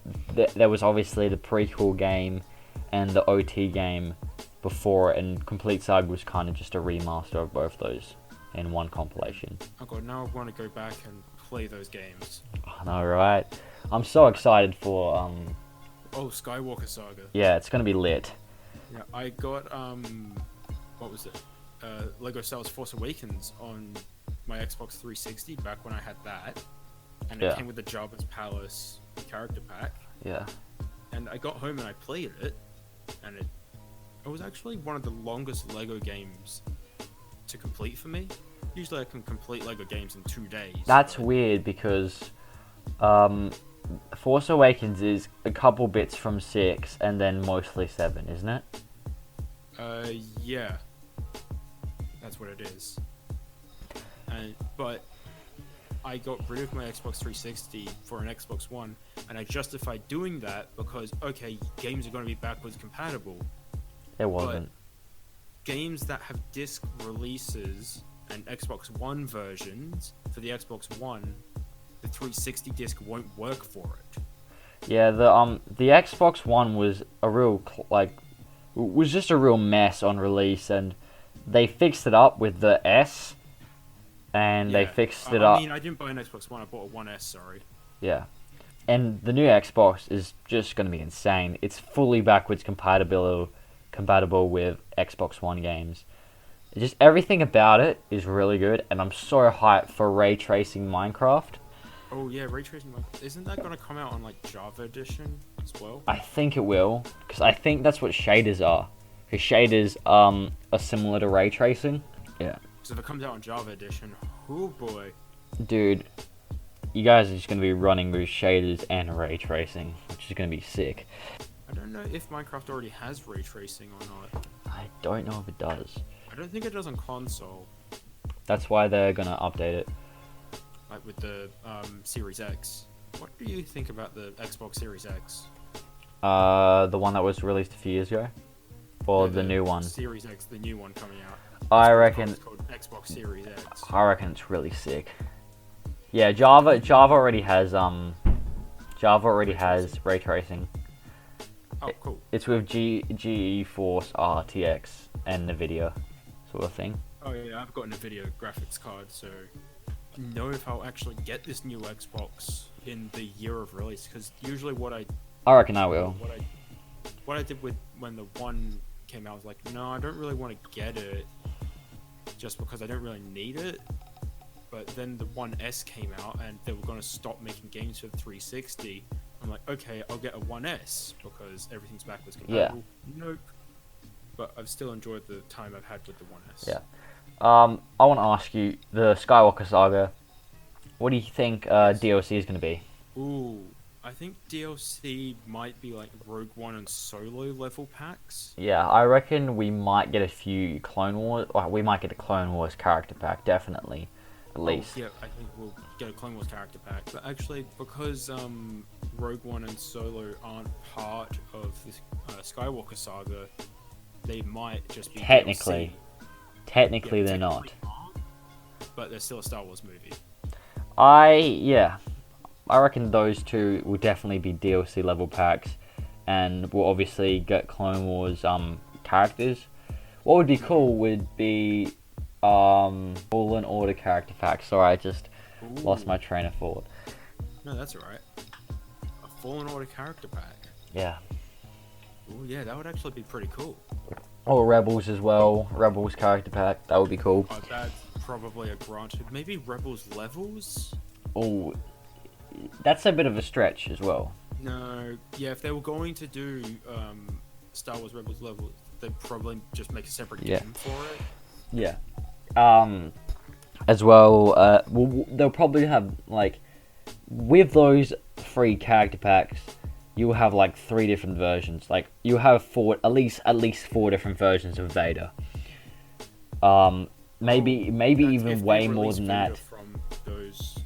[SPEAKER 1] obviously the prequel game and the OT game before it, and Complete Saga was kind of just a remaster of both those in one compilation.
[SPEAKER 2] Oh god, now I want to go back and play those games.
[SPEAKER 1] I know, right? I'm so excited for
[SPEAKER 2] Skywalker Saga.
[SPEAKER 1] Yeah, it's gonna be lit.
[SPEAKER 2] Yeah, I got what was it? Lego Star Wars Force Awakens on my Xbox 360 back when I had that, and it came with the Jabba's Palace character pack.
[SPEAKER 1] Yeah.
[SPEAKER 2] And I got home and I played it, and it was actually one of the longest Lego games to complete for me. Usually I can complete Lego games in 2 days.
[SPEAKER 1] That's weird because Force Awakens is a couple bits from 6 and then mostly 7, isn't it?
[SPEAKER 2] Yeah. That's what it is. But I got rid of my Xbox 360 for an Xbox One, and I justified doing that because, okay, games are going to be backwards compatible.
[SPEAKER 1] It wasn't.
[SPEAKER 2] But games that have disc releases and Xbox One versions for the Xbox One, the 360 disc won't work for it.
[SPEAKER 1] Yeah, the Xbox One was a real was just a real mess on release, and they fixed it up with the S, and they fixed it up.
[SPEAKER 2] I mean, I didn't buy an Xbox One, I bought a One S, sorry.
[SPEAKER 1] Yeah. And the new Xbox is just going to be insane. It's fully backwards compatible with Xbox One games. Just everything about it is really good, and I'm so hyped for ray tracing Minecraft.
[SPEAKER 2] Oh yeah, ray tracing Minecraft. Isn't that going to come out on like Java Edition as well?
[SPEAKER 1] I think it will, because I think that's what shaders are. Because shaders are similar to ray tracing. Yeah.
[SPEAKER 2] So if it comes out on Java Edition, oh boy.
[SPEAKER 1] Dude, you guys are just going to be running with shaders and ray tracing, which is going to be sick.
[SPEAKER 2] I don't know if Minecraft already has ray tracing or not.
[SPEAKER 1] I don't know if it does.
[SPEAKER 2] I don't think it does on console.
[SPEAKER 1] That's why they're going to update it.
[SPEAKER 2] Like with the Series X. What do you think about the Xbox Series X?
[SPEAKER 1] The one that was released a few years ago? Or the new one?
[SPEAKER 2] Series X, the new one coming out.
[SPEAKER 1] I reckon
[SPEAKER 2] it's called Xbox Series X.
[SPEAKER 1] I reckon it's really sick. Yeah, Java already has ray tracing.
[SPEAKER 2] Oh, cool.
[SPEAKER 1] It's with GeForce RTX and NVIDIA sort of thing.
[SPEAKER 2] Oh yeah, I've got a NVIDIA graphics card, so I don't know if I'll actually get this new Xbox in the year of release, because usually
[SPEAKER 1] I reckon I will.
[SPEAKER 2] What I did with when the one came out, I was like, no, I don't really want to get it, just because I don't really need it. But then the One S came out, and they were going to stop making games for the 360. I'm like, okay, I'll get a One S because everything's backwards compatible. Yeah. Nope. But I've still enjoyed the time I've had with the One S.
[SPEAKER 1] Yeah. I want to ask you, the Skywalker Saga, what do you think DLC is going to be?
[SPEAKER 2] Ooh, I think DLC might be like Rogue One and Solo level packs.
[SPEAKER 1] Yeah, I reckon we might get a few Clone Wars. Well, we might get a Clone Wars character pack, definitely, at least.
[SPEAKER 2] Yeah, I think we'll get a Clone Wars character pack. But actually, because Rogue One and Solo aren't part of the Skywalker Saga, they might just be
[SPEAKER 1] Technically.
[SPEAKER 2] DLC.
[SPEAKER 1] Technically, they're not.
[SPEAKER 2] But they're still a Star Wars movie.
[SPEAKER 1] I reckon those two will definitely be DLC level packs, and we'll obviously get Clone Wars characters. What would be cool would be Fallen Order character packs. Sorry, I just lost my train of thought.
[SPEAKER 2] No, that's alright. A Fallen Order character pack.
[SPEAKER 1] Yeah.
[SPEAKER 2] Oh yeah, that would actually be pretty cool.
[SPEAKER 1] Or Rebels as well. Rebels character pack. That would be cool.
[SPEAKER 2] Oh, that's probably a granted. Maybe Rebels levels?
[SPEAKER 1] Oh, that's a bit of a stretch as well.
[SPEAKER 2] No, yeah, if they were going to do Star Wars Rebels levels, they'd probably just make a separate game for it.
[SPEAKER 1] Yeah. As well, they'll probably have, like, with those 3 character packs, you'll have, like, 3 different versions. Like, you'll have at least 4 different versions of Vader. Maybe even way more than that.
[SPEAKER 2] From those,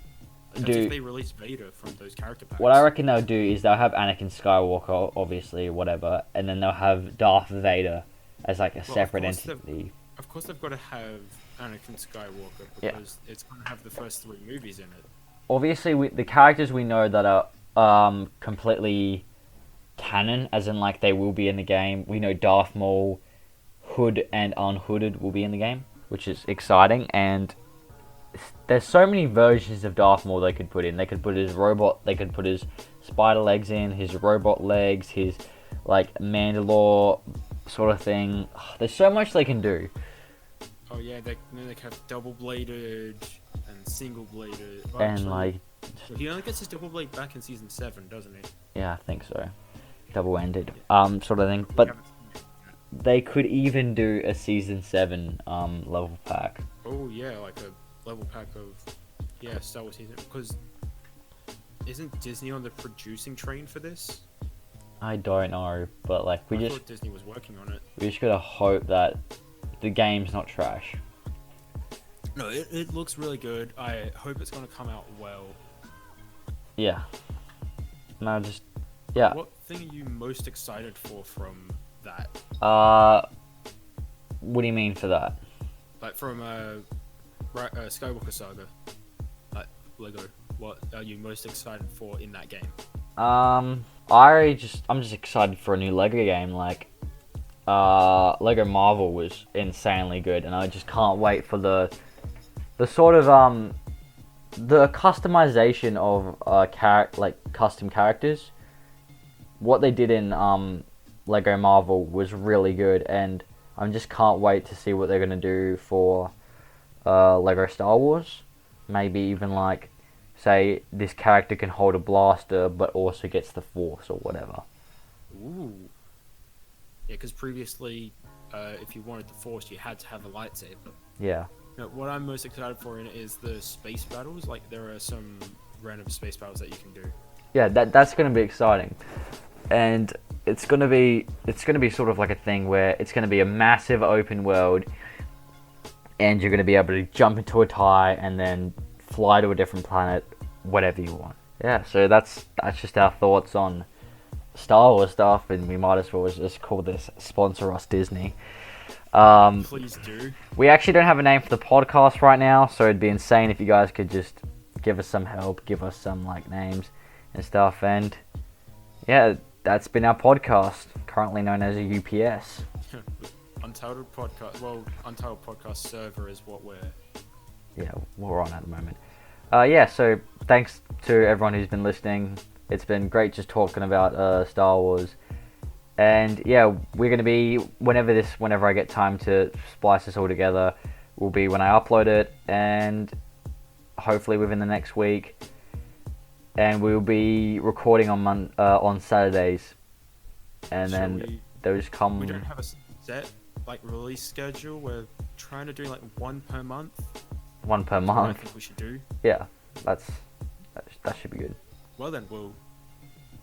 [SPEAKER 2] if they release Vader from those character packs.
[SPEAKER 1] What I reckon they'll do is they'll have Anakin Skywalker, obviously, whatever, and then they'll have Darth Vader as, like, a separate entity.
[SPEAKER 2] Of course they've got to have Anakin Skywalker, because it's going to have the first 3 movies in it.
[SPEAKER 1] Obviously, the characters we know that are completely canon, as in, like, they will be in the game. We know Darth Maul, Hood and Unhooded will be in the game, which is exciting, and there's so many versions of Darth Maul they could put in. They could put his robot, they could put his spider legs in, his robot legs, his, like, Mandalore sort of thing. There's so much they can do.
[SPEAKER 2] Oh yeah, they can have double-bladed and single-bladed.
[SPEAKER 1] Oh, and actually, like...
[SPEAKER 2] He only gets his double blade back in Season 7, doesn't he?
[SPEAKER 1] Yeah, I think so. Double-ended, sort of thing. But they could even do a Season 7 level pack.
[SPEAKER 2] Oh yeah, like a level pack of Star Wars Season, because isn't Disney on the producing train for this?
[SPEAKER 1] I don't know, but like
[SPEAKER 2] I thought Disney was working on it.
[SPEAKER 1] We just gotta hope that the game's not trash.
[SPEAKER 2] No, it looks really good. I hope it's gonna come out well.
[SPEAKER 1] Yeah. No, just yeah.
[SPEAKER 2] What thing are you most excited for from that?
[SPEAKER 1] What do you mean for that?
[SPEAKER 2] Like from Skywalker Saga, like Lego. What are you most excited for in that game?
[SPEAKER 1] I'm just excited for a new Lego game. Like, Lego Marvel was insanely good, and I just can't wait for the sort of the customization of custom characters. What they did in Lego Marvel was really good, and I just can't wait to see what they're gonna do for Lego Star Wars. Maybe even like, say, this character can hold a blaster, but also gets the Force or whatever.
[SPEAKER 2] Ooh. Yeah, because previously, if you wanted the Force, you had to have a lightsaber.
[SPEAKER 1] Yeah.
[SPEAKER 2] Now, what I'm most excited for in it is the space battles. Like, there are some random space battles that you can do.
[SPEAKER 1] Yeah, that's going to be exciting, and it's going to be sort of like a thing where it's going to be a massive open world, and you're going to be able to jump into a TIE and then fly to a different planet, whatever you want. Yeah, so that's just our thoughts on Star Wars stuff, and we might as well just call this Sponsor Us Disney.
[SPEAKER 2] Please do.
[SPEAKER 1] We actually don't have a name for the podcast right now, so it'd be insane if you guys could just give us some help, give us some like names and stuff, and yeah, that's been our podcast, currently known as a UPS.
[SPEAKER 2] Untitled Podcast Server is what
[SPEAKER 1] we're on at the moment. So thanks to everyone who's been listening. It's been great just talking about Star Wars. And yeah, we're going to be, whenever I get time to splice this all together, will be when I upload it, and hopefully within the next week. And we'll be recording on Saturdays. And then they'll just come...
[SPEAKER 2] We don't have a set release schedule. We're trying to do one per month.
[SPEAKER 1] One per month.
[SPEAKER 2] I think we should do.
[SPEAKER 1] Yeah, that should be good.
[SPEAKER 2] Well then,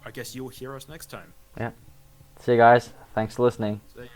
[SPEAKER 2] I guess you'll hear us next time.
[SPEAKER 1] Yeah. See you guys. Thanks for listening.
[SPEAKER 2] See ya.